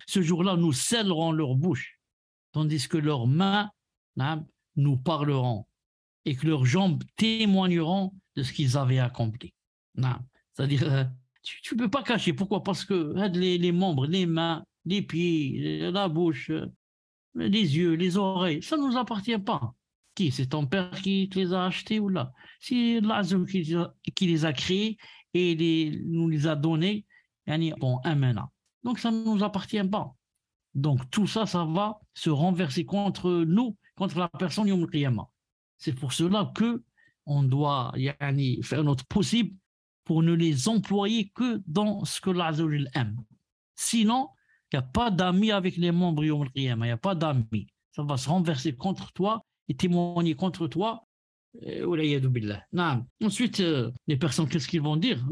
ce jour-là, nous scellerons leur bouche, tandis que leurs mains nous parleront et que leurs jambes témoigneront de ce qu'ils avaient accompli. C'est-à-dire, tu ne peux pas cacher. Pourquoi? Parce que les membres, les mains, les pieds, la bouche, les yeux, les oreilles, ça ne nous appartient pas. Qui? C'est ton père qui te les a achetés ou là? C'est Allah qui les a créés et nous les a donnés bon, maintenant. Donc ça ne nous appartient pas. Donc tout ça, ça va se renverser contre nous, contre la personne Yom al-Qiyamah. C'est pour cela qu'on doit faire notre possible pour ne les employer que dans ce que Allah aime. Sinon, il n'y a pas d'amis avec les membres Yom al-Qiyamah, il n'y a pas d'amis. Ça va se renverser contre toi et témoigner contre toi. Ensuite, les personnes, qu'est-ce qu'ils vont dire?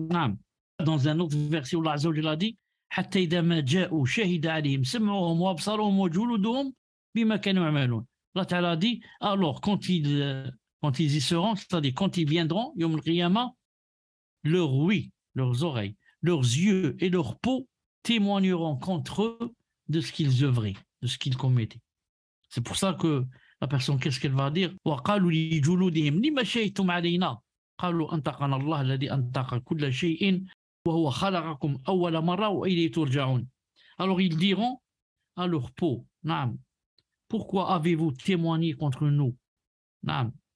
Dans un autre verset, Allah a dit, حتى إذا ما جاءوا شهد عليهم سمعهم وأبصارهم وجلودهم بما كانوا يعملون. Allah Ta'ala dit, alors quand ils y seront, c'est-à-dire quand ils viendront, Yom al-Qiyamah, leurs ouïes, leurs oreilles, leurs yeux et leur peau témoigneront contre eux de ce qu'ils œuvraient, de ce qu'ils commettaient. C'est pour ça que la personne, qu'est-ce qu'elle va dire? وقالوا لجلودهم لما شهدتم علينا قالوا أنطقنا الله الذي أنطق كل شيء وهو خلقكم أول مرة وإليه ترجعون. Alors ils diront à leur peau, pourquoi avez-vous témoigné contre nous?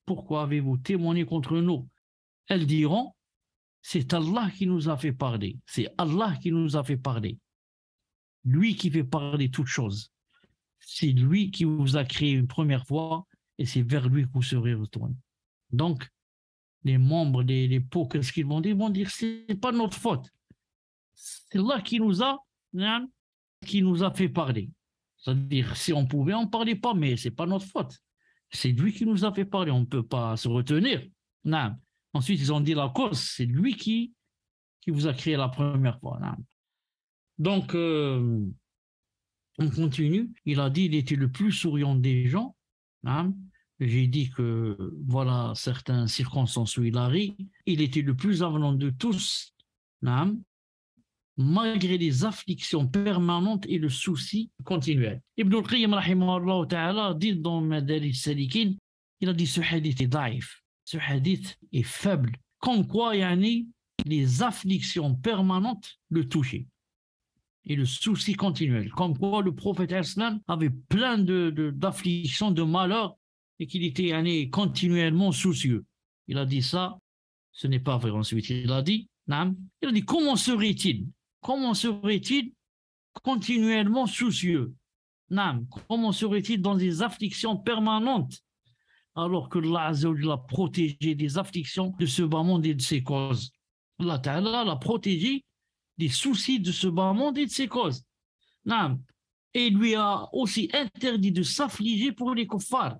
Pourquoi avez-vous témoigné contre nous? Elles diront, c'est Allah qui nous a fait parler. C'est Allah qui nous a fait parler. Lui qui fait parler toutes choses. C'est lui qui vous a créé une première fois et c'est vers lui que vous serez retournés. Donc, les membres, les peaux, qu'est-ce qu'ils vont dire? Ils vont dire, c'est pas notre faute. C'est Allah qui nous a fait parler. C'est-à-dire, si on pouvait, on ne parlait pas, mais c'est pas notre faute. C'est lui qui nous a fait parler. On ne peut pas se retenir. Non. Ensuite, ils ont dit la cause, c'est lui qui vous a créé la première fois. Donc, on continue. Il a dit, il était le plus souriant des gens. J'ai dit que, voilà, certaines circonstances où il a ri. Il était le plus avenant de tous, malgré les afflictions permanentes et le souci continuel. Ibn al-Qayyim, rahimahullah ta'ala, dit dans Madarij Salikin, il a dit, ce hadith est daïf. Ce hadith est faible. Comme quoi, les les afflictions permanentes le touchaient. Et le souci continuel. Comme quoi le prophète islam avait plein d'afflictions, de malheurs, et qu'il était continuellement soucieux. Il a dit ça, ce n'est pas vrai. Ensuite, il a dit, comment serait-il continuellement soucieux? Comment serait-il dans des afflictions permanentes alors que Allah Azza wa Jalla l'a protégé des afflictions de ce bas monde et de ses causes? Allah Ta'ala l'a protégé des soucis de ce bas monde et de ses causes. Et il lui a aussi interdit de s'affliger pour les kuffars.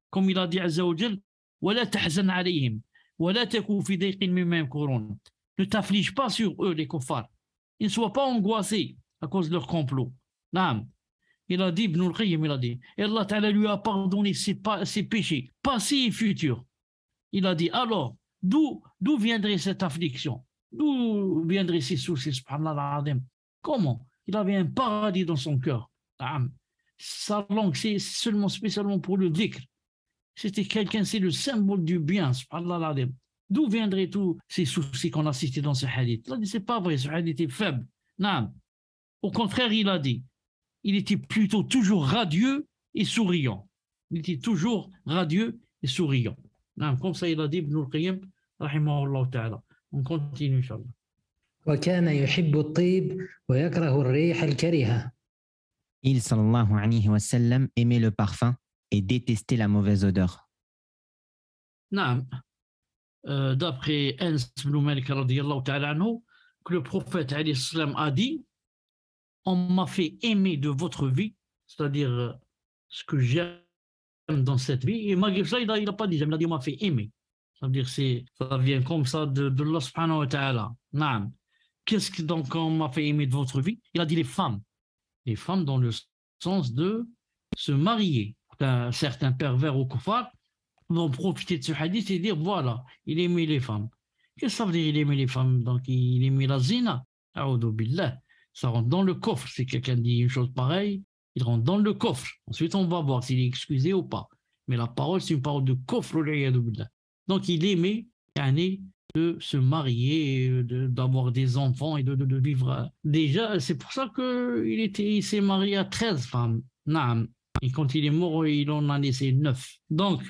Comme il a dit Azza wa Jalla, وَلَا تَحْزَنْ عَلَيْهِمْ وَلَا تَكُوا فِي ضَيْقٍ مِّمَّا يَمْكُرُونَ. Ne t'afflige pas sur eux, les kuffars. Ils ne soient pas angoissés à cause de leur complot. Il a dit, Ibn al-Qayyim, il a dit, et Allah Ta'ala lui a pardonné ses péchés, passés et futurs. Il a dit, alors, d'où viendrait cette affliction? D'où viendraient ces soucis, subhanallah al-azim? Comment? Il avait un paradis dans son cœur. Sa langue, c'est seulement, spécialement pour le dhikr. C'était quelqu'un, c'est le symbole du bien, subhanallah al-azim. D'où viendraient tous ces soucis qu'on a cités dans ce hadith? Il a dit, c'est pas vrai, ce hadith est faible. Au contraire, il a dit, il était plutôt toujours radieux et souriant. Il était toujours radieux et souriant. Comme ça, il a dit Ibn al-Qayyim, rahimahullah ta'ala. On continue, Inch'Allah. وكان يحب الطيب ويكره الريح الكريهة. Il, sallallahu alayhi wa sallam, aimait le parfum et détestait la mauvaise odeur. D'après Anas ibn Malik radiyallahu ta'ala anhu, que le prophète alayhi salam a dit, on m'a fait aimer de votre vie, c'est-à-dire ce que j'aime dans cette vie, et malgré ça, il n'a pas dit, il a dit on m'a fait aimer. Ça veut dire ça vient comme ça de Allah subhanahu wa ta'ala. Qu'est-ce que donc on m'a fait aimer de votre vie? Il a dit les femmes dans le sens de se marier. Certains pervers ou kuffar vont profiter de ce hadith et dire voilà, il aimait les femmes. Qu'est-ce que ça veut dire il aimait les femmes? Donc il aimait la zina. A'udhu billah. Ça rentre dans le coffre. Si quelqu'un dit une chose pareille, il rentre dans le coffre. Ensuite, on va voir s'il est excusé ou pas. Mais la parole, c'est une parole de coffre. Donc, il aimait de se marier, d'avoir des enfants et de vivre. Déjà, c'est pour ça qu'il s'est marié à 13 femmes. Et quand il est mort, il en a laissé 9. Donc,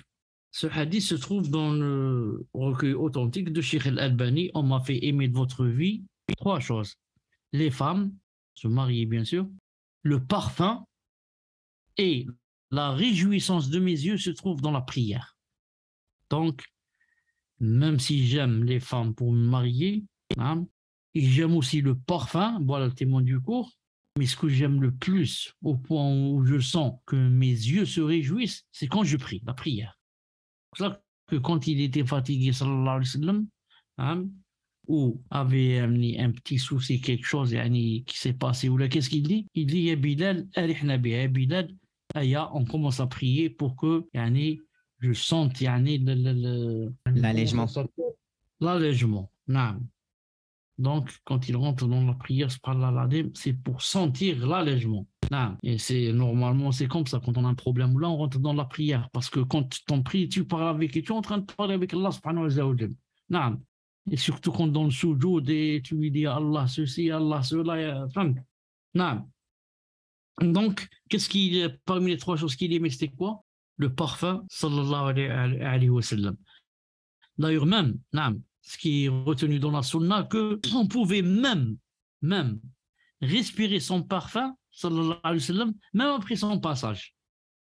ce hadith se trouve dans le recueil authentique de Sheikh al-Albani. On m'a fait aimer de votre vie 3 choses. Les femmes, se marier bien sûr, le parfum et la réjouissance de mes yeux se trouve dans la prière. Donc, même si j'aime les femmes pour me marier, et j'aime aussi le parfum, voilà le témoin du cours, mais ce que j'aime le plus, au point où je sens que mes yeux se réjouissent, c'est quand je prie, la prière. C'est pour ça que quand il était fatigué, sallallahu alayhi wa sallam, ou avait un petit souci, quelque chose qui s'est passé, ou là, qu'est-ce qu'il dit? Il dit, ya Bilal, arihna biha, Bilal, on commence à prier pour que je sente l'allègement. L'allègement. Donc, quand il rentre dans la prière, c'est pour sentir l'allègement. Et normalement, c'est comme ça. Quand on a un problème, là, on rentre dans la prière. Parce que quand tu pries, tu parles avec et tu es en train de parler avec Allah subhanahu wa ta'ala. Et surtout quand dans le soujoud, et tu lui dis Allah ceci, Allah cela. Donc, parmi les 3 choses qu'il aimait, c'était quoi? Le parfum, sallallahu alayhi wa sallam. D'ailleurs, même, ce qui est retenu dans la sunna, qu'on pouvait même respirer son parfum, sallallahu alayhi wa sallam, même après son passage.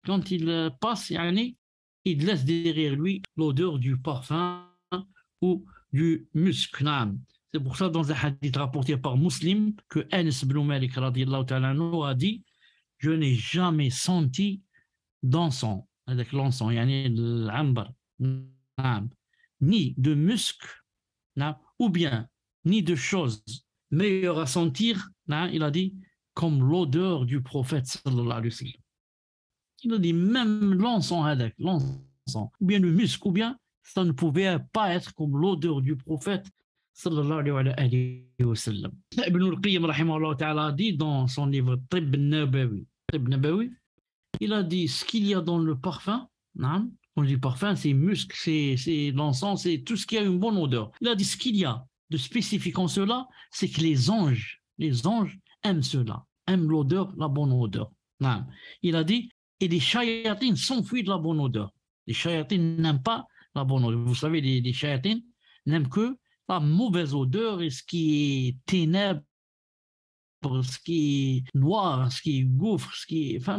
Quand il passe, il laisse derrière lui l'odeur du parfum ou du musc. C'est pour ça, dans un hadith rapporté par Muslim, que Anas ibn Malik radiyallahu ta'ala anhu a dit, je n'ai jamais senti d'encens, avec l'encens, l'ambar, ni de musc, ou bien ni de choses meilleures à sentir, il a dit, comme l'odeur du prophète sallallahu alayhi wa sallam. Il a dit, même l'encens, ou bien le musc, ou bien ça ne pouvait pas être comme l'odeur du prophète sallallahu alayhi wa sallam. Ibn al-Qayyim rahimahullah ta'ala a dit dans son livre Tibb Nabawi, il a dit ce qu'il y a dans le parfum, on dit parfum, c'est musc, c'est l'encens, c'est tout ce qui a une bonne odeur. Il a dit ce qu'il y a de spécifique en cela, c'est que les anges aiment cela, aiment l'odeur, la bonne odeur. Non. Il a dit, et les shayatines s'enfuient de la bonne odeur. Les shayatines n'aiment pas la bonne odeur. Vous savez, les shayatines n'aiment que la mauvaise odeur et ce qui est ténèbres, ce qui est noir, ce qui est gouffre, ce qui est...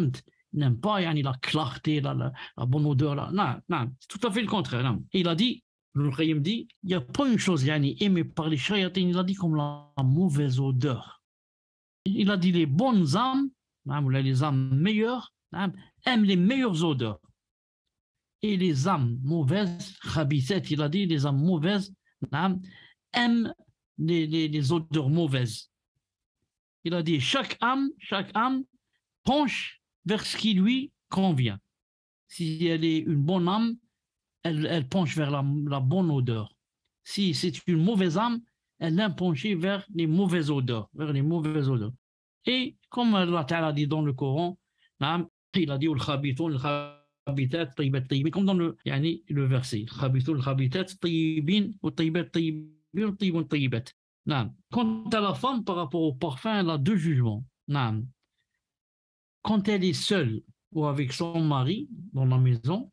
Ils n'aiment pas la clarté, la bonne odeur. Là. Non, c'est tout à fait le contraire. Non. Il a dit, le Qayyim dit, il n'y a pas une chose aimée par les shayatines, il a dit comme la mauvaise odeur. Il a dit les bonnes âmes, les âmes meilleures, aiment les meilleures odeurs. Et les âmes mauvaises, khabithat, il a dit, les âmes mauvaises aiment les odeurs mauvaises. Il a dit, chaque âme penche vers ce qui lui convient. Si elle est une bonne âme, elle penche vers la bonne odeur. Si c'est une mauvaise âme, elle aime pencher vers les mauvaises odeurs, Et comme Allah Ta'ala dit dans le Coran, il a dit comme dans le verset, quant à la femme par rapport au parfum, elle a deux jugements. Quand elle est seule ou avec son mari dans la maison,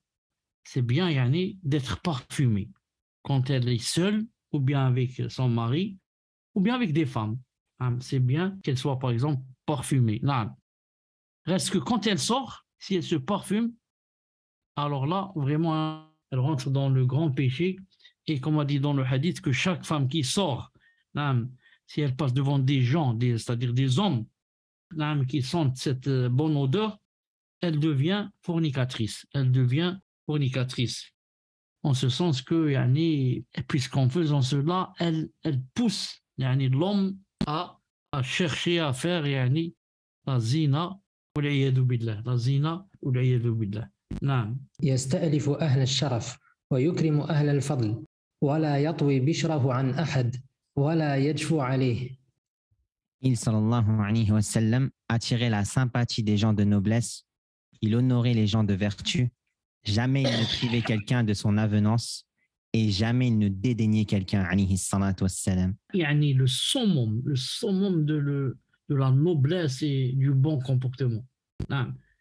c'est bien d'être parfumée. Quand elle est seule ou bien avec son mari ou bien avec des femmes, c'est bien qu'elle soit par exemple parfumée. Reste que quand elle sort, si elle se parfume, alors là, vraiment, elle rentre dans le grand péché. Et comme on dit dans le hadith, que chaque femme qui sort, si elle passe devant des gens, c'est-à-dire des hommes, qui sentent cette bonne odeur, elle devient fornicatrice. En ce sens que, puisqu'en faisant cela, elle pousse l'homme à chercher à faire la zina والعياذ بالله. نعم. يستألف أهل الشرف ويكرم أهل الفضل ولا يطوي بشره عن أحد ولا يجفو عليه. Il sallallahu alayhi wa sallam attirait la sympathie des gens de noblesse, il honorait les gens de vertu, jamais il ne privait quelqu'un de son avenance et jamais il ne dédaignait quelqu'un alayhi salatu wa sallam. Le summum de la noblesse et du bon comportement.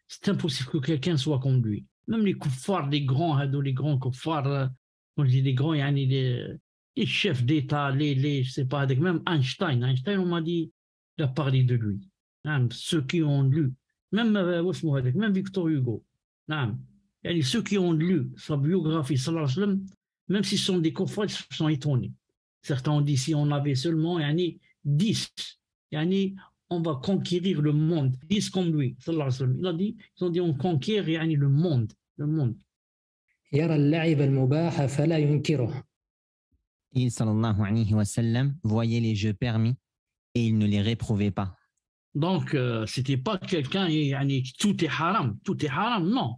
C'est impossible que quelqu'un soit comme lui. Même les kuffars, les grands kuffars, quand je dis les grands, les chefs d'État, je sais pas, même Einstein, on m'a dit, il a parlé de lui. Ceux qui ont lu, même Victor Hugo, ceux qui ont lu sa biographie, même s'ils sont des kuffars, ils sont étonnés. Certains ont dit, si on avait seulement 10, on va conquérir le monde. 10 comme lui, ils ont dit, on conquiert le monde. يرى اللعب المباح فلا ينكره. Il sallallahu alayhi wa sallam voyait les jeux permis et il ne les réprouvait pas. Donc, c'était pas quelqu'un tout est haram, non.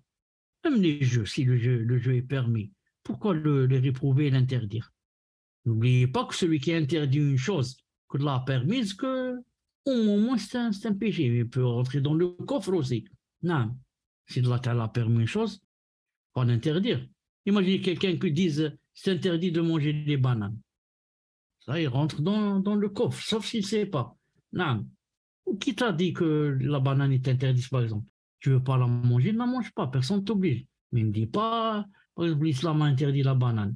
Même les jeux, si le jeu est permis, pourquoi les réprouver et l'interdire? N'oubliez pas que celui qui interdit une chose, que Allah a permise, que au moins c'est un péché, il peut rentrer dans le coffre aussi. Non, si Allah a permis une chose, pas l'interdire. Imaginez quelqu'un qui dise c'est interdit de manger des bananes. Ça, il rentre dans le coffre, sauf s'il ne sait pas. Non. Qui t'a dit que la banane est interdite, par exemple? Tu ne veux pas la manger, ne la mange pas, personne ne t'oblige. Mais ne me dis pas, par exemple, l'islam a interdit la banane.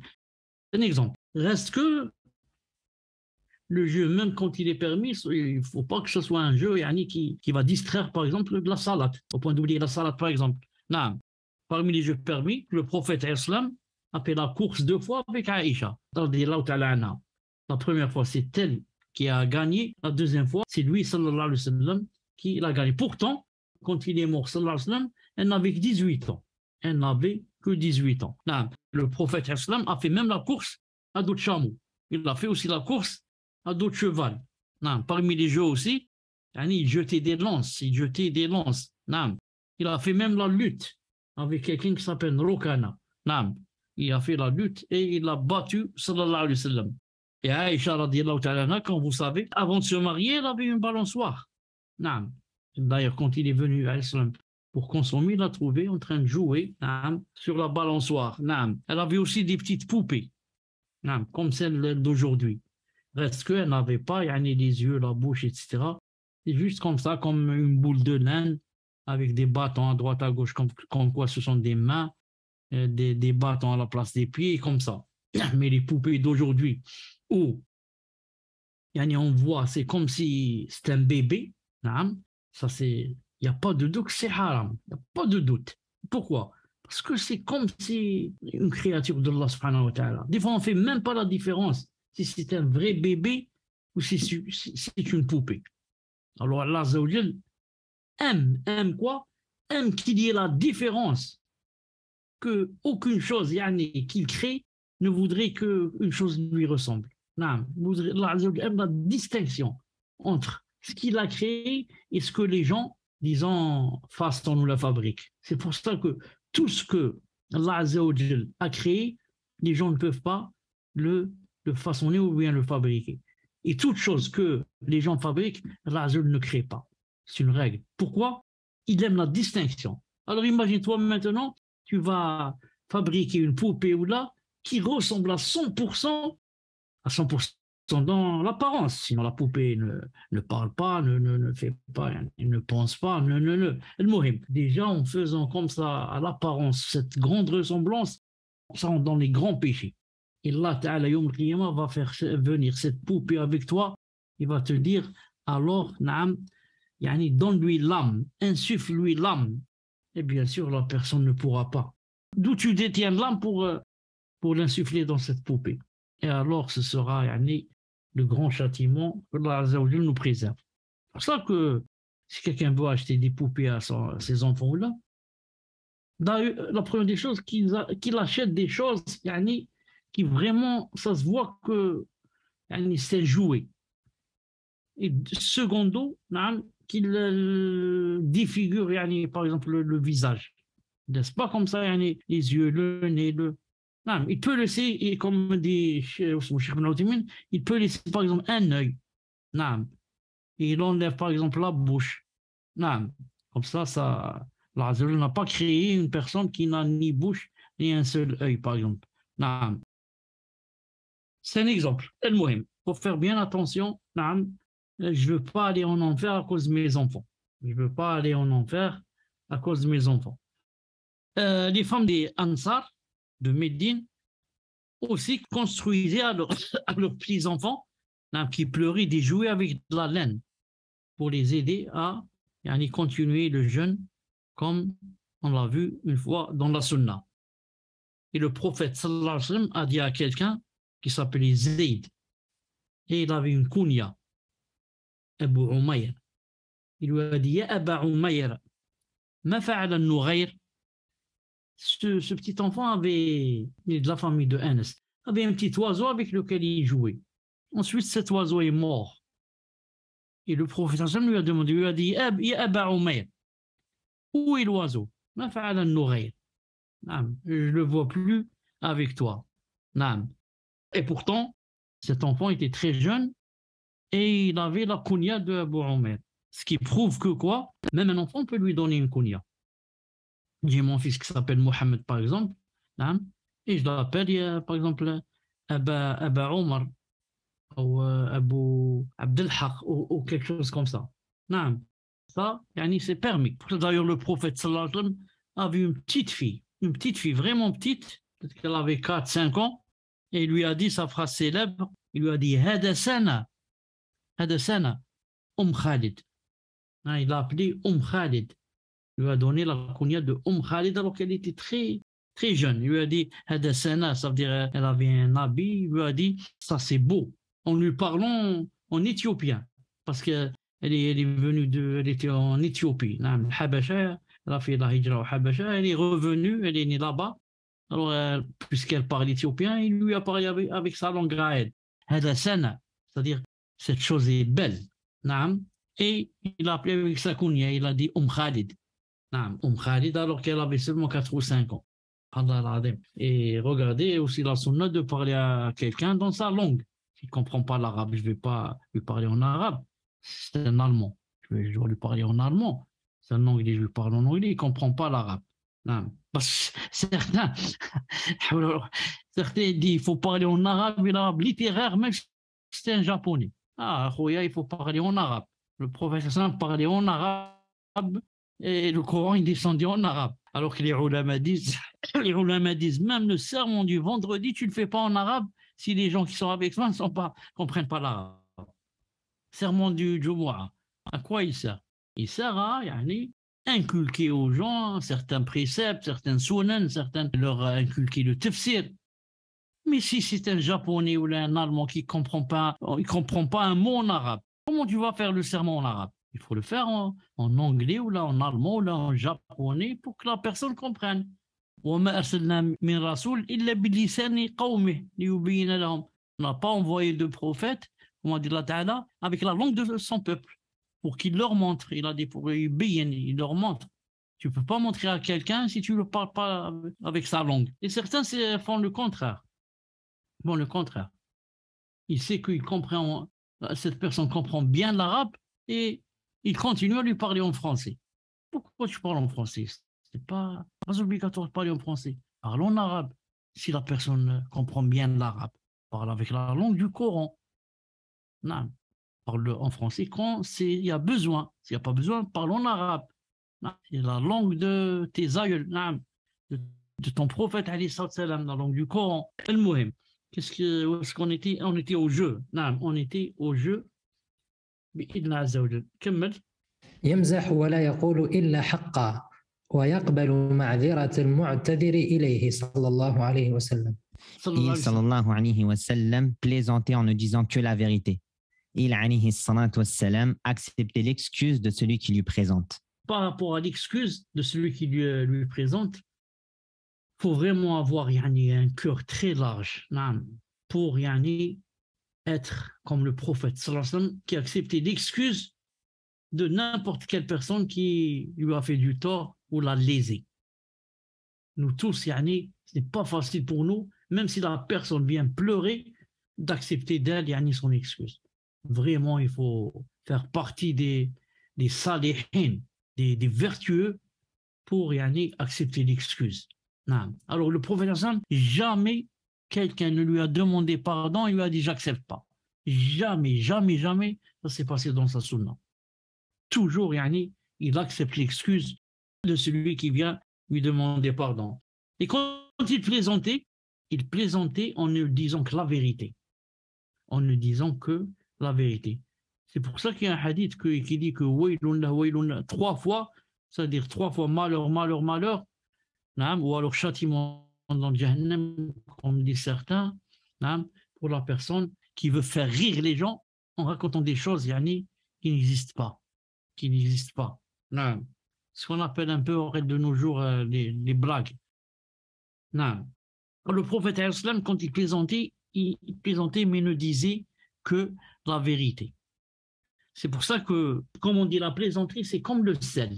Un exemple. Reste que le jeu, même quand il est permis, il ne faut pas que ce soit un jeu qui va distraire, par exemple, de la salade, au point d'oublier la salade, par exemple. Non. Parmi les jeux permis, le prophète islam a fait la course 2 fois avec Aïcha. La première fois, c'est elle qui a gagné. La deuxième fois, c'est lui, sallallahu alayhi wa sallam, qui l'a gagné. Pourtant, quand il est mort, sallallahu alayhi wa sallam, elle n'avait que 18 ans. Non. Le prophète islam a fait même la course à d'autres chameaux. Il a fait aussi la course à d'autres chevaux. Non. Parmi les jeux aussi, il jetait des lances. Non. Il a fait même la lutte avec quelqu'un qui s'appelle Rokana. Non. Il a fait la lutte et il a battu, sallallahu alayhi wa sallam. Et Aïcha, radiyallahu ta'ala, comme vous savez, avant de se marier, elle avait une balançoire. Non. D'ailleurs, quand il est venu à l'islam pour consommer, il l'a trouvé en train de jouer sur la balançoire. Elle avait aussi des petites poupées, comme celle d'aujourd'hui. Reste qu'elle n'avait pas yani, les yeux, la bouche, etc. C'est juste comme ça, comme une boule de laine, avec des bâtons à droite, à gauche, comme quoi ce sont des mains, des bâtons à la place des pieds, comme ça. Mais les poupées d'aujourd'hui, où yani, on voit, c'est comme si c'était un bébé, naam, ça c'est, il n'y a pas de doute, c'est haram, il n'y a pas de doute. Pourquoi? Parce que c'est comme si une créature d'Allah subhanahu wa ta'ala. Des fois, on ne fait même pas la différence si c'est un vrai bébé ou si c'est une poupée. Alors Allah Azza wa Jal aime quoi? Aime qu'il y ait la différence, que aucune chose yani, qu'il crée ne voudrait qu'une chose lui ressemble. Non, Allah Azza wa Jal aime la distinction entre ce qu'il a créé et ce que les gens, disons, façonnent ou la fabriquent. C'est pour ça que tout ce que Allah Azza wa Jal a créé, les gens ne peuvent pas le façonner ou bien le fabriquer. Et toute chose que les gens fabriquent, Allah Azza wa Jal ne crée pas. C'est une règle. Pourquoi? Il aime la distinction. Alors imagine-toi maintenant, tu vas fabriquer une poupée ou là qui ressemble à 100% dans l'apparence. Sinon la poupée ne parle pas, ne fait pas, ne pense pas, Déjà en faisant comme ça à l'apparence cette grande ressemblance, ça rentre dans les grands péchés. Et Allah Ta'ala Yawm al-Qiyamah va faire venir cette poupée avec toi, il va te dire alors, naam, yani, donne-lui l'âme, insuffle-lui l'âme. Et bien sûr, la personne ne pourra pas. D'où tu détiens l'âme pour l'insuffler dans cette poupée. Et alors, ce sera yani, le grand châtiment que Allah Azza wa Jal nous préserve. C'est pour ça que si quelqu'un veut acheter des poupées à ses enfants-là, la première des choses, qu'il achète des choses yani, qui vraiment, ça se voit que yani, c'est joué. Et secondo, qu'il défigure yani, par exemple le visage. N'est-ce pas comme ça, yani, les yeux, le nez, non, il peut laisser, et comme dit Cheikh Ibn Uthaymin, il peut laisser par exemple un œil. Non. Et il enlève par exemple la bouche. Non. Comme ça, l'Azza n'a pas créé une personne qui n'a ni bouche ni un seul œil, par exemple. Non. C'est un exemple. Il faut faire bien attention. Non. Je ne veux pas aller en enfer à cause de mes enfants. Je ne veux pas aller en enfer à cause de mes enfants. Les femmes des Ansar de Médine aussi construisaient à leurs petits-enfants qui pleuraient des jouets avec de la laine pour les aider à continuer le jeûne comme on l'a vu une fois dans la sunna. Et le prophète sallallahu alayhi wa sallam a dit à quelqu'un qui s'appelait Zayd, et il avait une kunya, Abu Umayr. Il lui a dit Ya Aba Umayr, ma fa'ala an-Nughayr. Ce petit enfant avait, de la famille de Anas, avait un petit oiseau avec lequel il jouait. Ensuite, cet oiseau est mort. Et le prophète lui a demandé, il lui a dit Ya Aba Umayr, où est l'oiseau? Ma fa'ala an-Nughayr. Je ne le vois plus avec toi. Et pourtant, cet enfant était très jeune et il avait la kunya de Abu Umayr. Ce qui prouve que quoi? Même un enfant peut lui donner une kunya. J'ai mon fils qui s'appelle Mohamed, par exemple, et je l'appelle, par exemple, Abba Omar, ou Abu Abdelhaq, ou quelque chose comme ça. Ça, c'est permis. D'ailleurs, le prophète sallallahu alayhi wa sallam a vu une petite fille vraiment petite, peut-être qu'elle avait 4-5 ans, et il lui a dit sa phrase célèbre, il lui a dit Hada sana, Khalid. Il l'a appelé Khalid. Il lui a donné la kunya de Khalid alors qu'elle était très, très jeune. Il lui a dit Hada sana, ça veut dire elle avait un habit, il lui a dit ça c'est beau. En lui parlant en éthiopien, parce qu'elle est venue elle était en Éthiopie, Habasha. Elle a fait la hijra au Habasha, elle est revenue, elle est née là-bas. Alors, puisqu'elle parle éthiopien, il lui a parlé avec sa langue à elle. Hada sana, c'est-à-dire cette chose est belle. Et il a appelé avec sa kunya, il a dit Khalid. Khalid, alors qu'elle avait seulement 4 ou 5 ans. Et regardez aussi la sunna de parler à quelqu'un dans sa langue. S'il ne comprend pas l'arabe, je ne vais pas lui parler en arabe. C'est un allemand. Je vais lui parler en allemand. C'est un anglais, je lui parle en anglais, il ne comprend pas l'arabe. Certains disent qu'il faut parler en arabe, et l'arabe littéraire, même c'était un japonais. Ah, khoya, il faut parler en arabe. Le prophète sallam parlait en arabe et le Coran il descendait en arabe. Alors que les ulama disent, même le sermon du vendredi, tu ne le fais pas en arabe si les gens qui sont avec toi ne comprennent pas l'arabe. Sermon du Jumu'ah, à quoi il sert? Il sert à inculquer aux gens certains préceptes, certains sunan, leur inculquer le tafsir. Mais si c'est un japonais ou un allemand qui il comprend pas un mot en arabe, comment tu vas faire le sermon en arabe? Il faut le faire en anglais ou là en allemand ou là en japonais pour que la personne comprenne. On n'a pas envoyé de prophète, on dit Allah, avec la langue de son peuple, pour qu'il leur montre. Il a dit pour il leur montre. Tu ne peux pas montrer à quelqu'un si tu ne parles pas avec sa langue. Et certains font le contraire. Bon, le contraire. Il sait qu'il comprend, cette personne comprend bien l'arabe et il continue à lui parler en français. Pourquoi tu parles en français? C'est pas obligatoire de parler en français. Parle en arabe. Si la personne comprend bien l'arabe, parle avec la langue du Coran. Non, parle en français quand il y a besoin. S'il n'y a pas besoin, parle en arabe. C'est la langue de tes aïeux, de ton prophète, la langue du Coran. Al-Muhim. Où est-ce qu'on était? On était au jeu. Non, on était au jeu. بإذن عز وجل. كمل. يمزح ولا يقول إلا حقا ويقبل معذرة المعتذر إليه صلى الله عليه وسلم. Il sallallahu alayhi wa sallam plaisantait en ne disant que la vérité. Il alayhi salatu wa sallam acceptait l'excuse de celui qui lui présente. Par rapport à l'excuse de celui qui lui présente, il faut vraiment avoir un cœur très large pour être comme le prophète sallallahu alayhi wa sallam, qui a accepté l'excuse de n'importe quelle personne qui lui a fait du tort ou l'a lésé. Nous tous, ce n'est pas facile pour nous, même si la personne vient pleurer, d'accepter d'elle son excuse. Vraiment, il faut faire partie des salihin, des vertueux pour accepter l'excuse. Alors le prophète jamais quelqu'un ne lui a demandé pardon, il lui a dit j'accepte pas. Jamais, jamais, jamais ça s'est passé dans sa sunna. Toujours il accepte l'excuse de celui qui vient lui demander pardon. Et quand il plaisantait en ne disant que la vérité. En ne disant que la vérité. C'est pour ça qu'il y a un hadith qui dit que waylun 3 fois, c'est-à-dire 3 fois malheur, malheur, malheur, ou alors châtiment dans le Jahannam, comme disent certains, pour la personne qui veut faire rire les gens en racontant des choses qui n'existent pas. Qui n'existent pas. Ce qu'on appelle un peu de nos jours les blagues. Le prophète, quand il plaisantait mais ne disait que la vérité. C'est pour ça que, comme on dit, la plaisanterie, c'est comme le sel.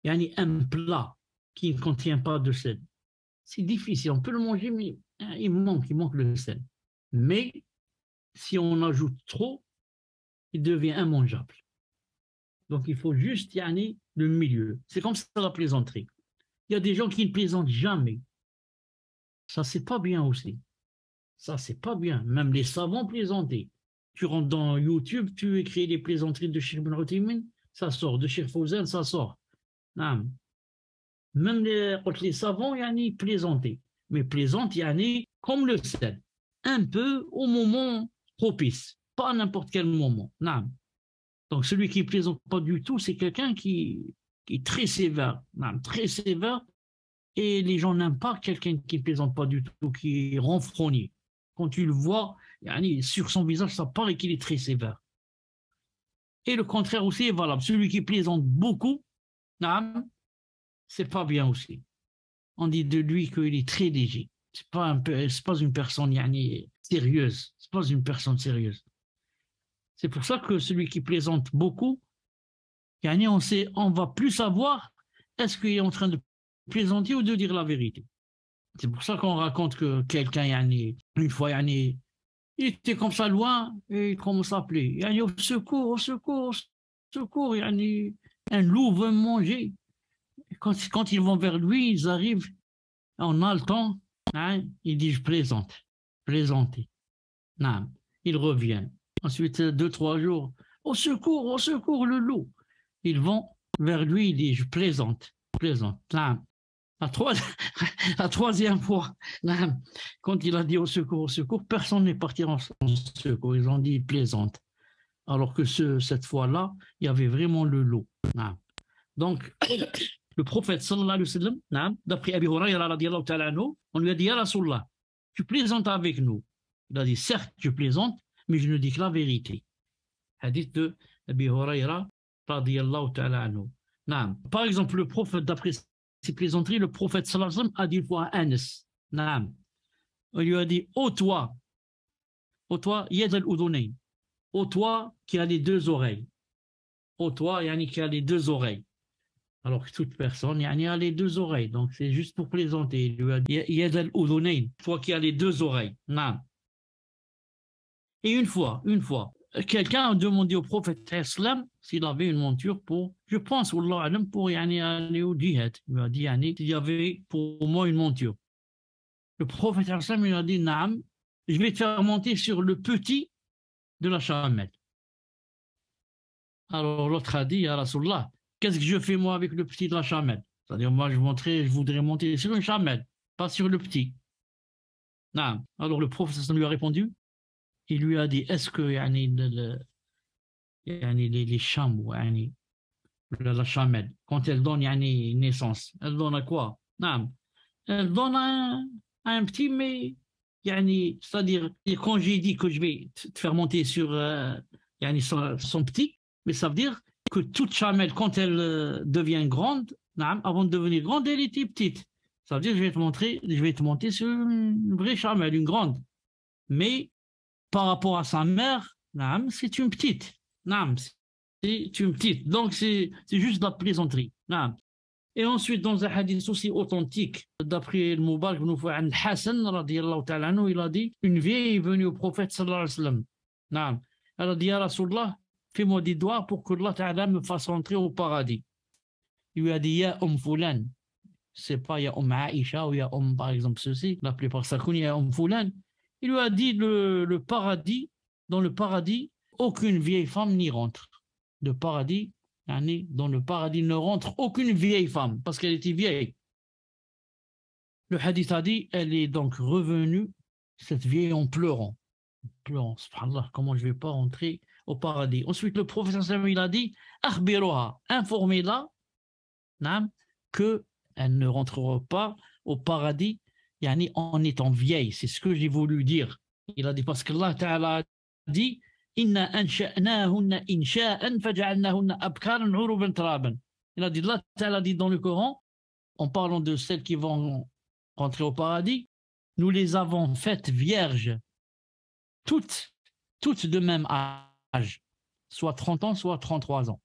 Il y a un plat qui ne contient pas de sel. C'est difficile, on peut le manger, mais il manque le sel. Mais si on ajoute trop, il devient immangeable. Donc il faut juste le milieu. C'est comme ça la plaisanterie. Il y a des gens qui ne plaisantent jamais. Ça, c'est pas bien aussi. Ça, c'est pas bien. Même les savants plaisantaient. Tu rentres dans YouTube, tu écris les plaisanteries de Cheikh Ibn Uthaymin, ça sort. De Cheikh Fawzan, ça sort. Même les savants, ils plaisantaient. Mais plaisantent, comme le sel. Un peu au moment propice. Pas à n'importe quel moment. Donc celui qui ne plaisante pas du tout, c'est quelqu'un qui est très sévère. Très sévère. Et les gens n'aiment pas quelqu'un qui ne plaisante pas du tout, qui est renfrogné. Quand tu le vois, sur son visage, ça paraît qu'il est très sévère. Et le contraire aussi est valable. Celui qui plaisante beaucoup, c'est pas bien aussi. On dit de lui qu'il est très léger. C'est pas une personne sérieuse. C'est pas une personne sérieuse. C'est pour ça que celui qui plaisante beaucoup, on va plus savoir est-ce qu'il est en train de plaisanter ou de dire la vérité. C'est pour ça qu'on raconte que quelqu'un, une fois, il était comme ça loin et il commence à appeler. Au secours, au secours, au secours. Un loup veut me manger. Quand ils vont vers lui, ils arrivent en haletant. Il dit je plaisante. Plaisanter. ils reviennent. Ensuite, 2-3 jours, au secours, le loup. Ils vont vers lui, il dit, je plaisante. La troisième fois, quand il a dit au secours, personne n'est parti en secours. Ils ont dit, il plaisante. Alors que cette fois-là, il y avait vraiment le loup. Donc, le prophète sallallahu alayhi wa sallam, d'après Abi Hurayra radiyallahu ta'ala anhu, on lui a dit, Ya Rasulallah, tu plaisantes avec nous. Il a dit, certes, je plaisante, mais je ne dis que la vérité. Hadith de Abi Hurayra radiyallahu ta'ala anhu. Par exemple, le prophète, d'après ses plaisanteries, le prophète sallallahu alayhi wa sallam a dit une fois à Anas, on lui a dit, ô toi, yad al-udunayn, ô toi qui a les deux oreilles, ô toi qui a les deux oreilles. Alors que toute personne a les deux oreilles, donc c'est juste pour plaisanter. Il lui a dit, yad al-udunayn, toi qui a les deux oreilles. Et une fois, quelqu'un a demandé au prophète islam s'il avait une monture pour, je pense, pour aller au djihad. Il lui a dit s'il y avait pour moi une monture. Le prophète islam lui a dit, Naam, je vais te faire monter sur le petit de la chamelle. Alors l'autre a dit, Ya Rasulallah, qu'est-ce que je fais moi avec le petit de la chamelle? C'est-à-dire, moi je voudrais monter sur une chamelle, pas sur le petit. Naam. Alors le prophète lui a répondu, il lui a dit, est-ce que les chambres, la chamelle, quand elle donne naissance, elle donne à quoi? Elle donne un petit, mais c'est-à-dire, quand j'ai dit que je vais te faire monter sur son petit, mais ça veut dire que toute chamelle, quand elle devient grande, avant de devenir grande, elle était petite. Ça veut dire que je vais te monter sur une vraie chamelle, une grande. Mais par rapport à sa mère, c'est une petite. C'est une petite. Donc, c'est juste de la plaisanterie. Et ensuite, dans un hadith aussi authentique, d'après le Moubarak ibn Hassan, radiyallahu ta'ala anhu, il a dit, une vieille est venue au prophète sallallahu alayhi wa sallam. Elle a dit, Ya Rasulallah, fais-moi des doigts pour que Allah ta'ala me fasse rentrer au paradis. Il lui a dit, Ya Fulan. C'est pas Ya Aisha ou Ya par exemple, ceci. La plupart ça connaît Ya Fulan. Il lui a dit le paradis, dans le paradis, aucune vieille femme n'y rentre. Le paradis, dans le paradis ne rentre aucune vieille femme, parce qu'elle était vieille. Le hadith a dit, elle est donc revenue, cette vieille, en pleurant. Subhanallah, comment je ne vais pas rentrer au paradis. Ensuite, le prophète il a dit, akhbiruha, informez-la, qu'elle ne rentrera pas au paradis en étant vieille. C'est ce que j'ai voulu dire. Il a dit, parce qu'Allah Ta'ala a dit, Inna ansha'nahunna insha'an faja'alnahunna abkaran uruban taraban. Il a dit, Allah Ta'ala dit dans le Coran, en parlant de celles qui vont rentrer au paradis, nous les avons faites vierges, toutes de même âge, soit 30 ans, soit 33 ans.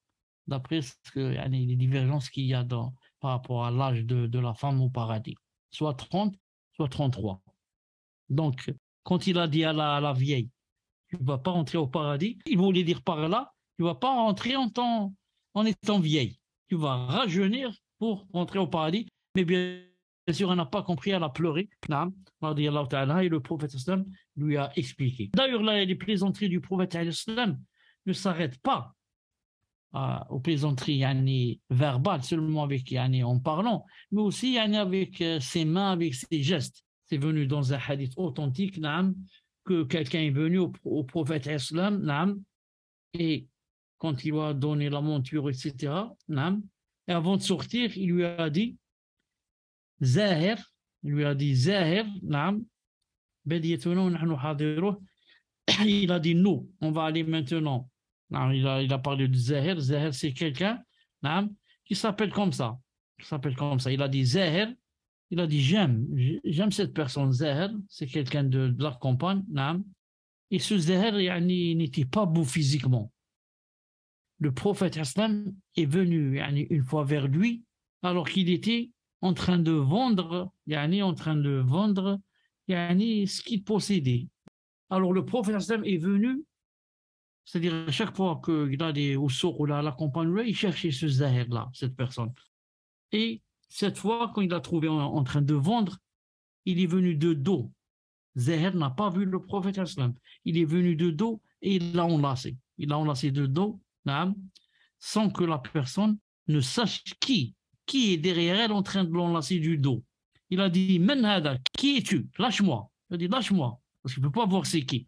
D'après les divergences qu'il y a par rapport à l'âge de la femme au paradis. Soit 30, soit 33. Donc, quand il a dit à la vieille, tu ne vas pas rentrer au paradis, il voulait dire par là, tu ne vas pas rentrer en étant vieille. Tu vas rajeunir pour rentrer au paradis. Mais bien sûr, elle n'a pas compris, elle a pleuré. Et le prophète lui a expliqué. D'ailleurs, là, les plaisanteries du prophète ne s'arrêtent pas aux plaisanteries verbales, seulement en parlant, mais aussi avec ses mains, avec ses gestes. C'est venu dans un hadith authentique, que quelqu'un est venu au prophète islam, et quand il lui a donné la monture, etc., et avant de sortir, il lui a dit Zahir, il a dit nous, on va aller maintenant. Il a parlé de Zahir. Zahir, c'est quelqu'un qui s'appelle comme ça. Il a dit Zahir. Il a dit j'aime cette personne. Zahir, c'est quelqu'un de la campagne. Et ce Zahir, n'était pas beau physiquement. Le prophète islam est venu une fois vers lui, alors qu'il était en train de vendre ce qu'il possédait. Alors le prophète islam est venu. C'est-à-dire, à chaque fois qu'il a des oussours ou la campagne, il cherchait ce Zahir-là, cette personne. Et cette fois, quand il l'a trouvé en train de vendre, il est venu de dos. Zahir n'a pas vu le prophète islam. Il est venu de dos et il l'a enlacé. Il l'a enlacé de dos, sans que la personne ne sache qui est derrière elle en train de l'enlacer du dos. Il a dit, Men hada, qui es-tu? Lâche-moi. Il a dit, lâche-moi, parce qu'il ne peut pas voir c'est qui.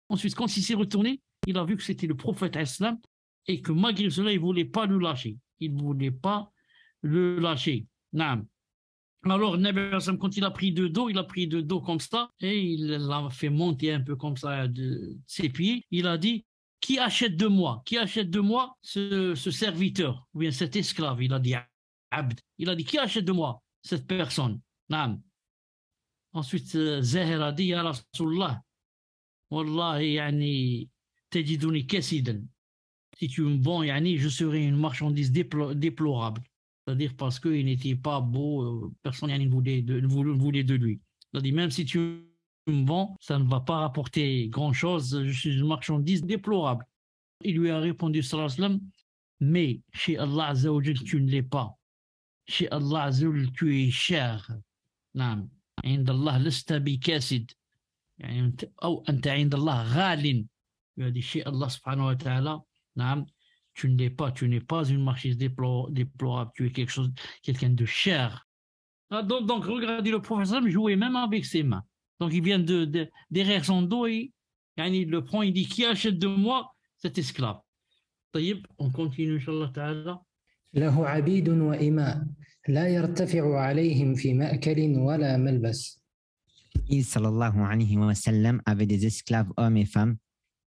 Ensuite, quand il s'est retourné, il a vu que c'était le prophète islam et que malgré cela, il ne voulait pas le lâcher. Il ne voulait pas le lâcher. Naam. Alors, quand il a pris de dos, il a pris de dos comme ça et il l'a fait monter un peu comme ça de ses pieds. Il a dit, qui achète de moi ce serviteur ou bien cet esclave? Il a dit, Abd. Il a dit, qui achète de moi cette personne? Naam. Ensuite, Zahir a dit, Ya Rasulallah, Wallahi, yani, tajiduni kasidan. Si tu me vends, yani, je serai une marchandise déplorable. C'est-à-dire parce qu'il n'était pas beau, personne ne voulait de lui. C'est-à-dire, même si tu me vends, ça ne va pas rapporter grand-chose, je suis une marchandise déplorable. Il lui a répondu, sallallahu alayhi wa sallam, mais chez Allah Azza wa Jal, tu ne l'es pas. Chez Allah Azza wa Jal, tu es cher. نعم عند الله لست بكاسد يعني أو أنت عند الله غال. Il a dit chez Allah subhanahu wa ta'ala, نعم, tu n'es pas une marchandise déplorable, tu es quelqu'un de cher. Donc regardez, le professeur jouait même avec ses mains. Donc il vient derrière son dos et il le prend, il dit, qui achète de moi cet esclave? طيب, on continue inchallah ta'ala. له عبيد وإماء لا يرتفع عليهم في مأكل ولا ملبس. Il sallallahu alayhi wa sallam avait des esclaves hommes et femmes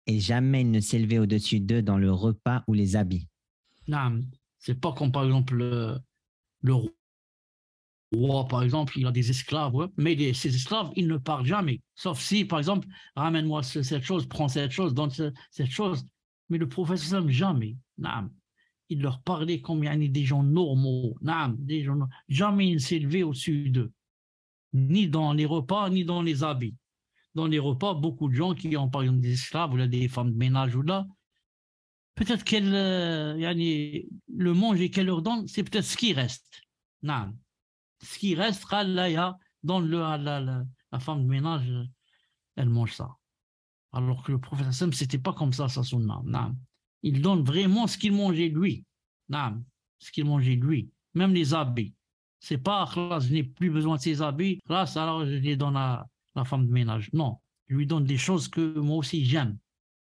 et jamais il ne s'élevait au-dessus d'eux dans le repas ou les habits. Non, c'est pas comme par exemple le roi, par exemple, il a des esclaves, ouais, mais ces esclaves, ils ne parlent jamais. Sauf si, par exemple, ramène-moi cette chose, prends cette chose, donne cette chose. Mais le prophète, jamais. Non. Il leur parlait comme des gens normaux. Non, jamais il ne s'élevait au-dessus d'eux. Ni dans les repas, ni dans les habits. Dans les repas, beaucoup de gens qui ont, par exemple, des esclaves ou là, des femmes de ménage ou là, peut-être qu'elles le mangent et qu'elles leur donnent, c'est peut-être ce qui reste. Non. Ce qui reste, dans la femme de ménage, elle mange ça. Alors que le prophète, c'était pas comme ça, sa sunna. Non. Il donne vraiment ce qu'il mangeait lui. Non. Ce qu'il mangeait lui. Même les habits. C'est pas, je n'ai plus besoin de ces habits, alors je les donne à la femme de ménage. Non. Je lui donne des choses que moi aussi j'aime.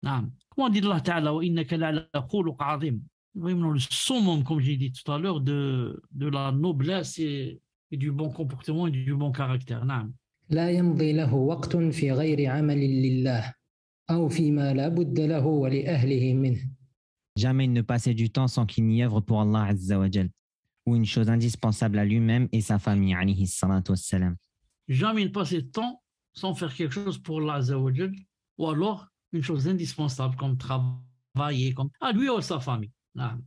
Non. Comment dit Allah Ta'ala, vraiment le summum, comme j'ai dit tout à l'heure, de la noblesse et du bon comportement et du bon caractère. Non. لا يمضي له وقت في غير عمل لله أو فيما لا بد له ولأهله منه. Jamais il ne passait du temps sans qu'il n'y œuvre pour Allah Azza wa Jal, ou une chose indispensable à lui-même et sa famille, alayhi salatu wassalam. Jamais il ne passait de temps sans faire quelque chose pour Allah Azza wa Jal, ou alors une chose indispensable comme travailler, comme à lui ou à sa famille. Non.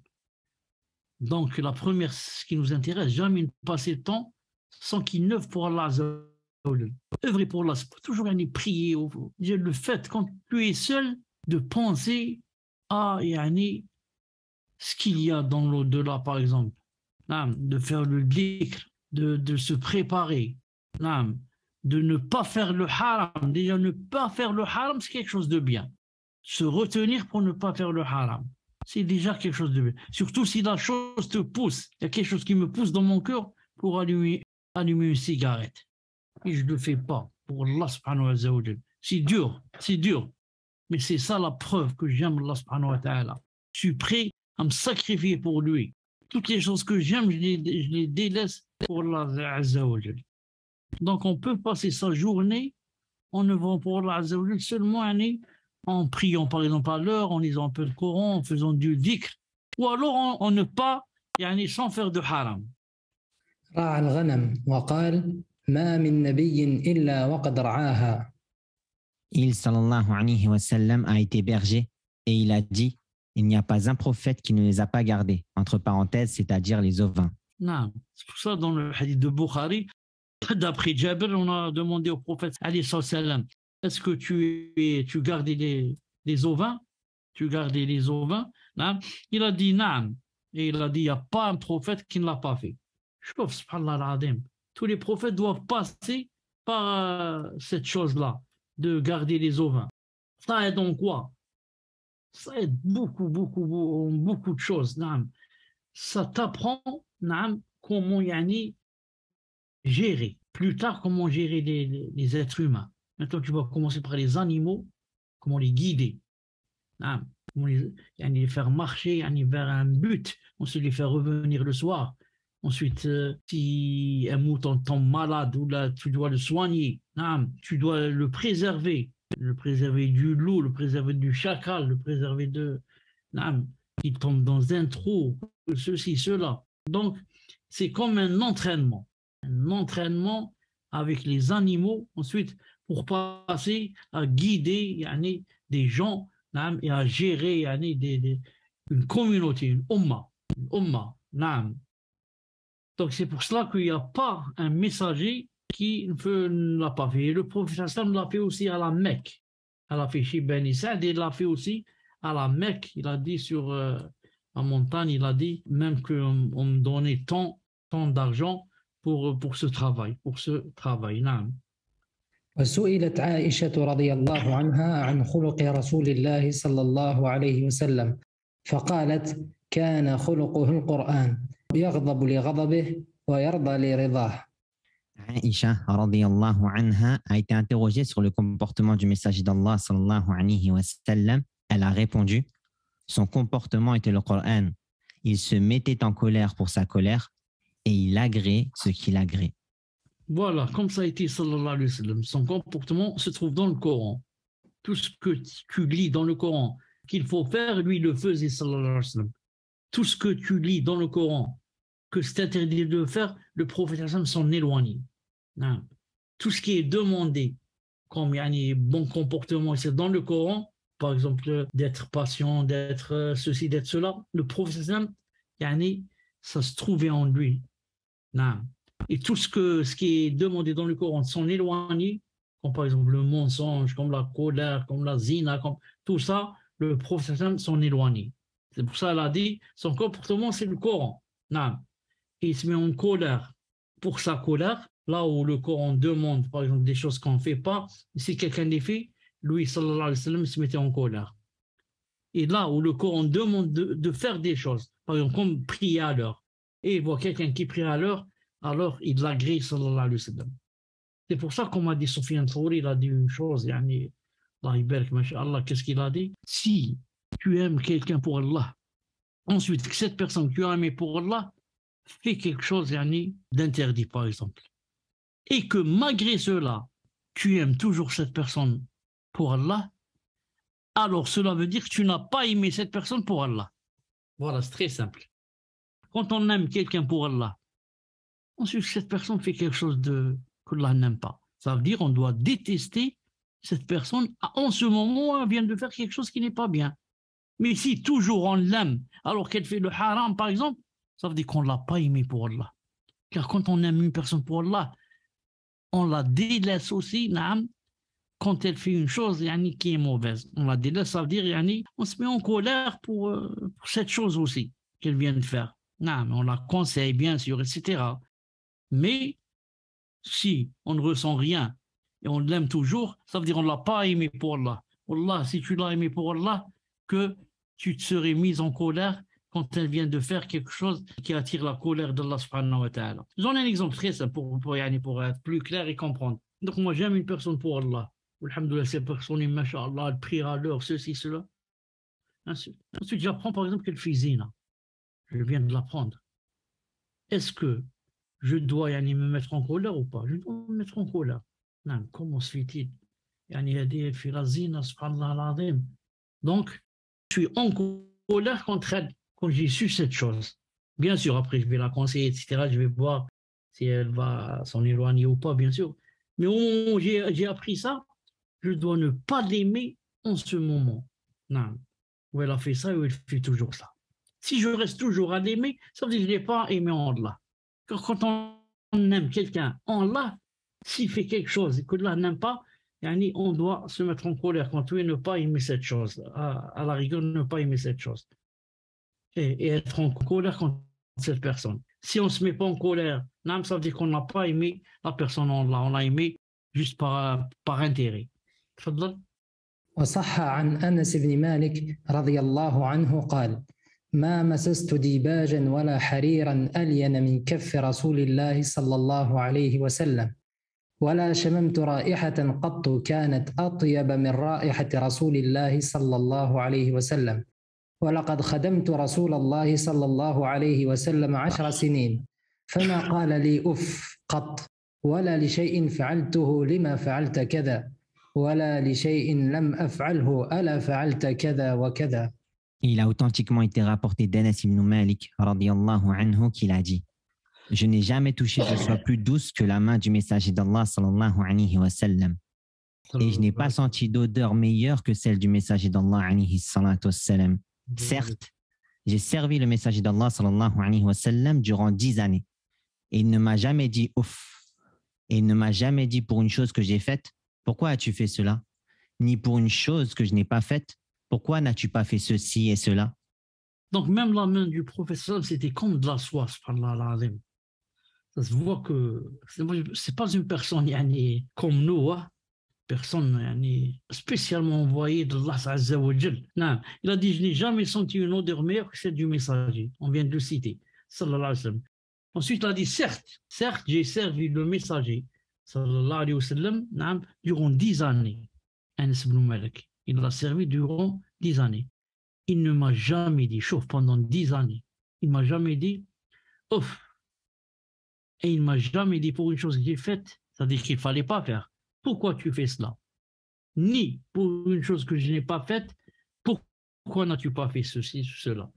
Donc la première, ce qui nous intéresse, jamais il ne passait de temps sans qu'il œuvre pour Allah Azza wa Jal. Œuvrer pour Allah, c'est pas toujours prier. Le fait, quand tu es seul, de penser à ce qu'il y a dans l'au-delà, par exemple. De faire le dhikr, de se préparer, de ne pas faire le haram. Déjà, ne pas faire le haram, c'est quelque chose de bien. Se retenir pour ne pas faire le haram, c'est déjà quelque chose de bien. Surtout si la chose te pousse. Il y a quelque chose qui me pousse dans mon cœur pour allumer une cigarette. Et je ne le fais pas pour Allah subhanahu wa ta'ala. C'est dur. Mais c'est ça la preuve que j'aime Allah subhanahu wa ta'ala. Je suis prêt à me sacrifier pour lui. Toutes les choses que j'aime, je les délaisse pour Allah Azza wa Jal. Donc on peut passer sa journée en œuvrant pour Allah Azza wa Jal seulement en priant par exemple à l'heure, en lisant un peu le Coran, en faisant du dhikr, ou alors en ne pas, sans faire de haram. راعى الغنم وقال ما من نبي إلا وقد رعاها. Il sallallahu alayhi wa sallam a été berger et il a dit, il n'y a pas un prophète qui ne les a pas gardés, entre parenthèses, c'est-à-dire les ovins. Non, c'est pour ça dans le hadith de Bukhari, d'après Jabir, on a demandé au prophète alayhi sallam, est-ce que tu gardais les ovins? Tu gardais les ovins? Non. Il a dit non. Et il a dit, il n'y a pas un prophète qui ne l'a pas fait. Chouf, subhanallah al-azim. Tous les prophètes doivent passer par cette chose-là, de garder les ovins. Ça aide en quoi? Ça aide beaucoup, beaucoup, beaucoup, beaucoup de choses. نعم. Ça t'apprend نعم, comment يعني, gérer. Plus tard, comment gérer les êtres humains. Maintenant, tu vas commencer par les animaux, comment les guider. نعم. Comment les faire marcher vers un but, ensuite les faire revenir le soir. Ensuite, si un mouton tombe malade ou là, tu dois le soigner, tu dois le préserver du loup, le préserver du chacal, le préserver de, il tombe dans un trou, ceci, cela. Donc, c'est comme un entraînement avec les animaux, ensuite, pour passer à guider des gens et à gérer une communauté, une umma. Donc c'est pour cela qu'il n'y a pas un messager qui ne l'a pas fait. Et le prophète Hassan l'a fait aussi à la Mecque. Il l'a fait chez Ben Issad et il l'a fait aussi à la Mecque. Il a dit sur la montagne, il a dit même qu'on me donnait tant d'argent pour ce travail. نعم. وسئلت عائشة رضي الله عنها عن خلق رسول الله صلى الله عليه وسلم فقالت كان خلقه القرآن يغضب لغضبه ويرضى لرضاه. Aïcha radiyallahu anha a été interrogée sur le comportement du messager d'Allah sallallahu alayhi wa sallam. Elle a répondu, son comportement était le Coran. Il se mettait en colère pour sa colère et il agrée ce qu'il agrée. Voilà, comme ça a été sallallahu alayhi wa sallam. Son comportement se trouve dans le Coran. Tout ce que tu lis dans le Coran qu'il faut faire, lui le faisait sallallahu alayhi wa sallam. Tout ce que tu lis dans le Coran que c'est interdit de faire, le prophète s'en éloigne. Tout ce qui est demandé comme bon comportement, c'est dans le Coran, par exemple d'être patient, d'être ceci, d'être cela, le prophète ça se trouvait en lui. Et tout ce qui est demandé dans le Coran de s'en éloigner, comme par exemple le mensonge, comme la colère, comme la zina, comme tout ça, le prophète s'en éloigne. C'est pour ça qu'elle a dit, son comportement c'est le Coran. Et il se met en colère pour sa colère, là où le Coran demande par exemple des choses qu'on ne fait pas, si quelqu'un les fait, lui sallallahu alayhi wa sallam se mettait en colère. Et là où le Coran demande de faire des choses, par exemple comme prier à l'heure, et il voit quelqu'un qui prie à l'heure, alors il l'agrée sallallahu alayhi wa sallam. C'est pour ça qu'on m'a dit, Soufiane Thauri, il a dit une chose, qu'est-ce qu'il a dit? Si tu aimes quelqu'un pour Allah, ensuite que cette personne que tu as aimée pour Allah fait quelque chose d'interdit par exemple, et que malgré cela, tu aimes toujours cette personne pour Allah, alors cela veut dire que tu n'as pas aimé cette personne pour Allah. Voilà, c'est très simple. Quand on aime quelqu'un pour Allah, ensuite cette personne fait quelque chose que Allah n'aime pas. Ça veut dire qu'on doit détester cette personne en ce moment où elle vient de faire quelque chose qui n'est pas bien. Mais si toujours on l'aime alors qu'elle fait le haram par exemple, ça veut dire qu'on ne l'a pas aimé pour Allah. Car quand on aime une personne pour Allah, on la délaisse aussi quand elle fait une chose qui est mauvaise. On la délaisse, ça veut dire on se met en colère pour cette chose aussi qu'elle vient de faire. On la conseille bien sûr, etc. Mais si on ne ressent rien et on l'aime toujours, ça veut dire qu'on ne l'a pas aimé pour Allah. Allah, si tu l'as aimé pour Allah, que tu te serais mis en colère quand elle vient de faire quelque chose qui attire la colère d'Allah subhanahu wa ta'ala. J'en ai un exemple très simple pour être plus clair et comprendre. Donc moi j'aime une personne pour Allah. Alhamdoulilah, cette personne, masha'Allah, elle priera à l'heure, ceci, cela. Ensuite j'apprends par exemple qu'elle fait zina. Je viens de l'apprendre. Est-ce que je dois me mettre en colère ou pas? Je dois me mettre en colère. Non, comment se fait-il? Elle fait la zina, subhanallah al-azim. Donc, je suis en colère contre elle quand j'ai su cette chose. Bien sûr, après, je vais la conseiller, etc. Je vais voir si elle va s'en éloigner ou pas, bien sûr. Mais au moment où j'ai appris ça, je dois ne pas l'aimer en ce moment. Non. Où elle a fait ça, où elle fait toujours ça. Si je reste toujours à l'aimer, ça veut dire que je ne l'ai pas aimé en Allah. Car quand on aime quelqu'un en Allah, s'il fait quelque chose et que Allah n'aime pas, on doit se mettre en colère contre lui et ne pas aimer cette chose. À la rigueur, ne pas aimer cette chose. Et être en colère contre cette personne. Si on ne se met pas en colère, ça veut dire qu'on n'a pas aimé la personne en Allah. On l'a aimé juste par intérêt. تفضل. وصح عن أنس بن مالك رضي الله عنه قال: ما مسست ديباجا ولا حريرا ألين من كف رسول الله صلى الله عليه وسلم، ولا شممت رائحة قط كانت أطيب من رائحة رسول الله صلى الله عليه وسلم، ولقد خدمت رسول الله صلى الله عليه وسلم 10 سنين فما قال لي أف قط، ولا لشيء فعلته لما فعلت كذا، ولا لشيء لم أفعله ألا فعلت كذا وكذا. Il a authentiquement été rapporté d'Anas ibn Malik radiyallahu anhu qu'il a dit: je n'ai jamais touché de soie plus douce que la main du messager d'Allah sallallahu alayhi wa sallam. Et je n'ai pas senti d'odeur meilleure que celle du messager d'Allah alayhi salatu wa sallam. Certes, j'ai servi le messager d'Allah sallallahu alayhi wa sallam durant 10 années. Et il ne m'a jamais dit ouf. Et il ne m'a jamais dit pour une chose que j'ai faite, pourquoi as-tu fait cela? Ni pour une chose que je n'ai pas faite, pourquoi n'as-tu pas fait ceci et cela? Donc même la main du professeur, c'était comme de la soie, subhanallah al-azim. Ça se voit que c'est pas une personne yani, comme nous, hein? Personne yani, spécialement envoyée d'Allah Azza wa Jal. Non, il a dit: je n'ai jamais senti une odeur meilleure que celle du messager. On vient de le citer. Sallallahu alayhi wa sallam. Ensuite, il a dit: certes, j'ai servi le messager sallallahu alayhi wa sallam durant 10 années. Anas ibn Malik. Il l'a servi durant 10 années. Il ne m'a jamais dit, chauffe, pendant 10 années, il ne m'a jamais dit ouf. Et il ne m'a jamais dit pour une chose que j'ai faite, c'est-à-dire qu'il ne fallait pas faire. Pourquoi tu fais cela? Ni pour une chose que je n'ai pas faite, pourquoi n'as-tu pas fait ceci, cela?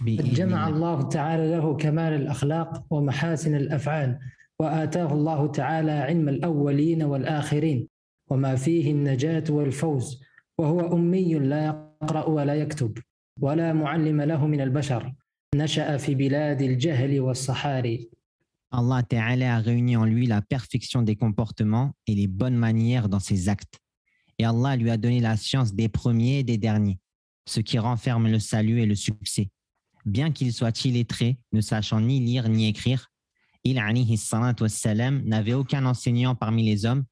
جمع الله تعالى له كمال الأخلاق ومحاسن الأفعال، وآتاه الله تعالى علم الأولين والآخرين وما فيه النجاة والفوز، وهو أمي لا يقرأ ولا يكتب ولا معلم له من البشر، نشأ في بلاد الجهل والصحاري. Allah Ta'ala a réuni en lui la perfection des comportements et les bonnes manières dans ses actes. Et Allah lui a donné la science des premiers et des derniers, ce qui renferme le salut et le succès. Bien qu'il soit illettré, ne sachant ni lire ni écrire, il alayhi salatu wassalam n'avait aucun enseignant parmi les hommes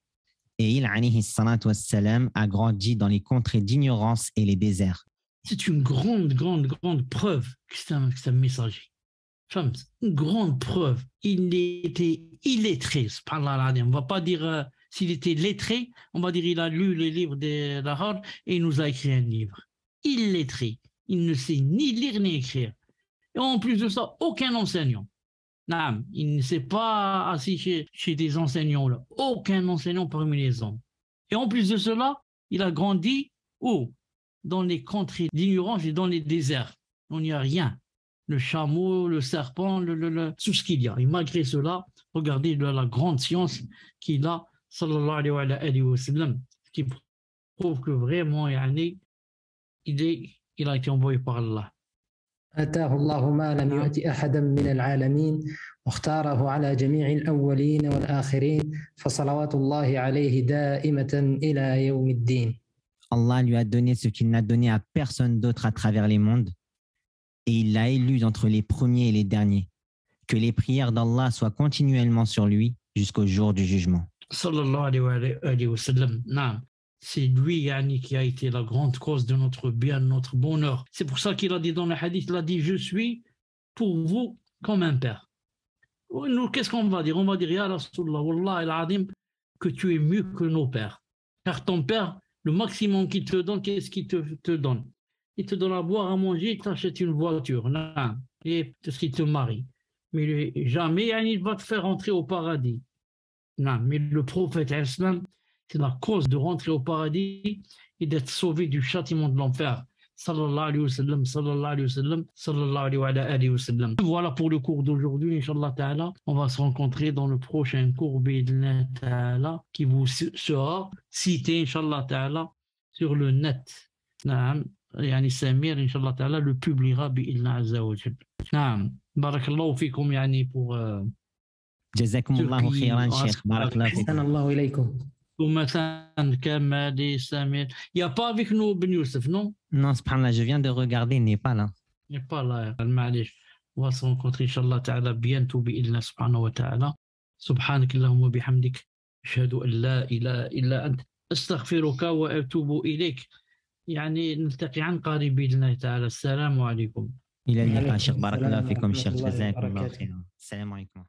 et il alayhi salatu wassalam a grandi dans les contrées d'ignorance et les déserts. C'est une grande preuve que c'est un messager. Une grande preuve. Il était illettré, subhanallah. On ne va pas dire s'il était lettré, on va dire il a lu les livres d'Arab et il nous a écrit un livre. Illettré. Il ne sait ni lire ni écrire. Et en plus de ça, aucun enseignant. Non, il ne s'est pas assis chez des enseignants là. Aucun enseignant parmi les hommes. Et en plus de cela, il a grandi où? Dans les contrées d'ignorance et dans les déserts. On n'y a rien. Le chameau, le serpent, tout ce qu'il y a. Et malgré cela, regardez la grande science qu'il a, sallallahu alayhi wa sallam, qui prouve que vraiment, il a été envoyé par Allah. آتاه الله ما لم يؤت أحدا من العالمين واختاره على جميع الأولين والآخرين فصلوات الله عليه دائمة إلى يوم الدين. Allah lui a donné ce qu'il n'a donné à personne d'autre à travers les mondes et il l'a élu d'entre les premiers et les derniers. Que les prières d'Allah soient continuellement sur lui jusqu'au jour du jugement. Sallallahu alayhi wa sallam. C'est lui qui a été la grande cause de notre bien, de notre bonheur. C'est pour ça qu'il a dit dans le hadith, il a dit: je suis pour vous comme un père. Nous, qu'est-ce qu'on va dire? On va dire: Ya Rasulallah, Wallah al-Adim, que tu es mieux que nos pères. Car ton père, le maximum qu'il te donne, qu'est-ce qu'il te donne? Il te donne à boire, à manger, il t'achète une voiture. Non. Et peut-être qu'il te marie. Mais jamais il va te faire entrer au paradis. Non, mais le prophète islam, c'est la cause de rentrer au paradis et d'être sauvé du châtiment de l'enfer. Sallallahu alayhi wa sallam, sallallahu alayhi wa sallam, sallallahu alayhi wa sallam. Voilà pour le cours d'aujourd'hui, Inch'Allah ta'ala. On va se rencontrer dans le prochain cours bi'idhnillah ta'ala qui vous sera cité, Inch'Allah ta'ala, sur le net. Naam. يعني سمير إن شاء الله تعالى le publiera بإذن عز وجل. نعم بارك الله فيكم يعني pour جزاكم الله خيرا شيخ. بارك الله فيكم. أحسن الله إليكم. ومثلا كمال سمير. Il n'y a pas avec nous Ben Youssef, non? Non, subhanallah, je viens de regarder, il n'est pas là. Il n'est pas là. معليش. On va se rencontrer إن شاء الله تعالى bientôt بإذن سبحانه وتعالى. سبحانك اللهم وبحمدك أشهد أن لا إله إلا أنت أستغفرك وأتوب إليك. يعني نلتقي عن قريب بإذن الله تعالى. السلام عليكم. إلى اللقاء وعليكم شيخ، بارك الله السلام فيكم ورحمة شيخ، الله جزاكم الله وبركاته. خيرا. السلام عليكم.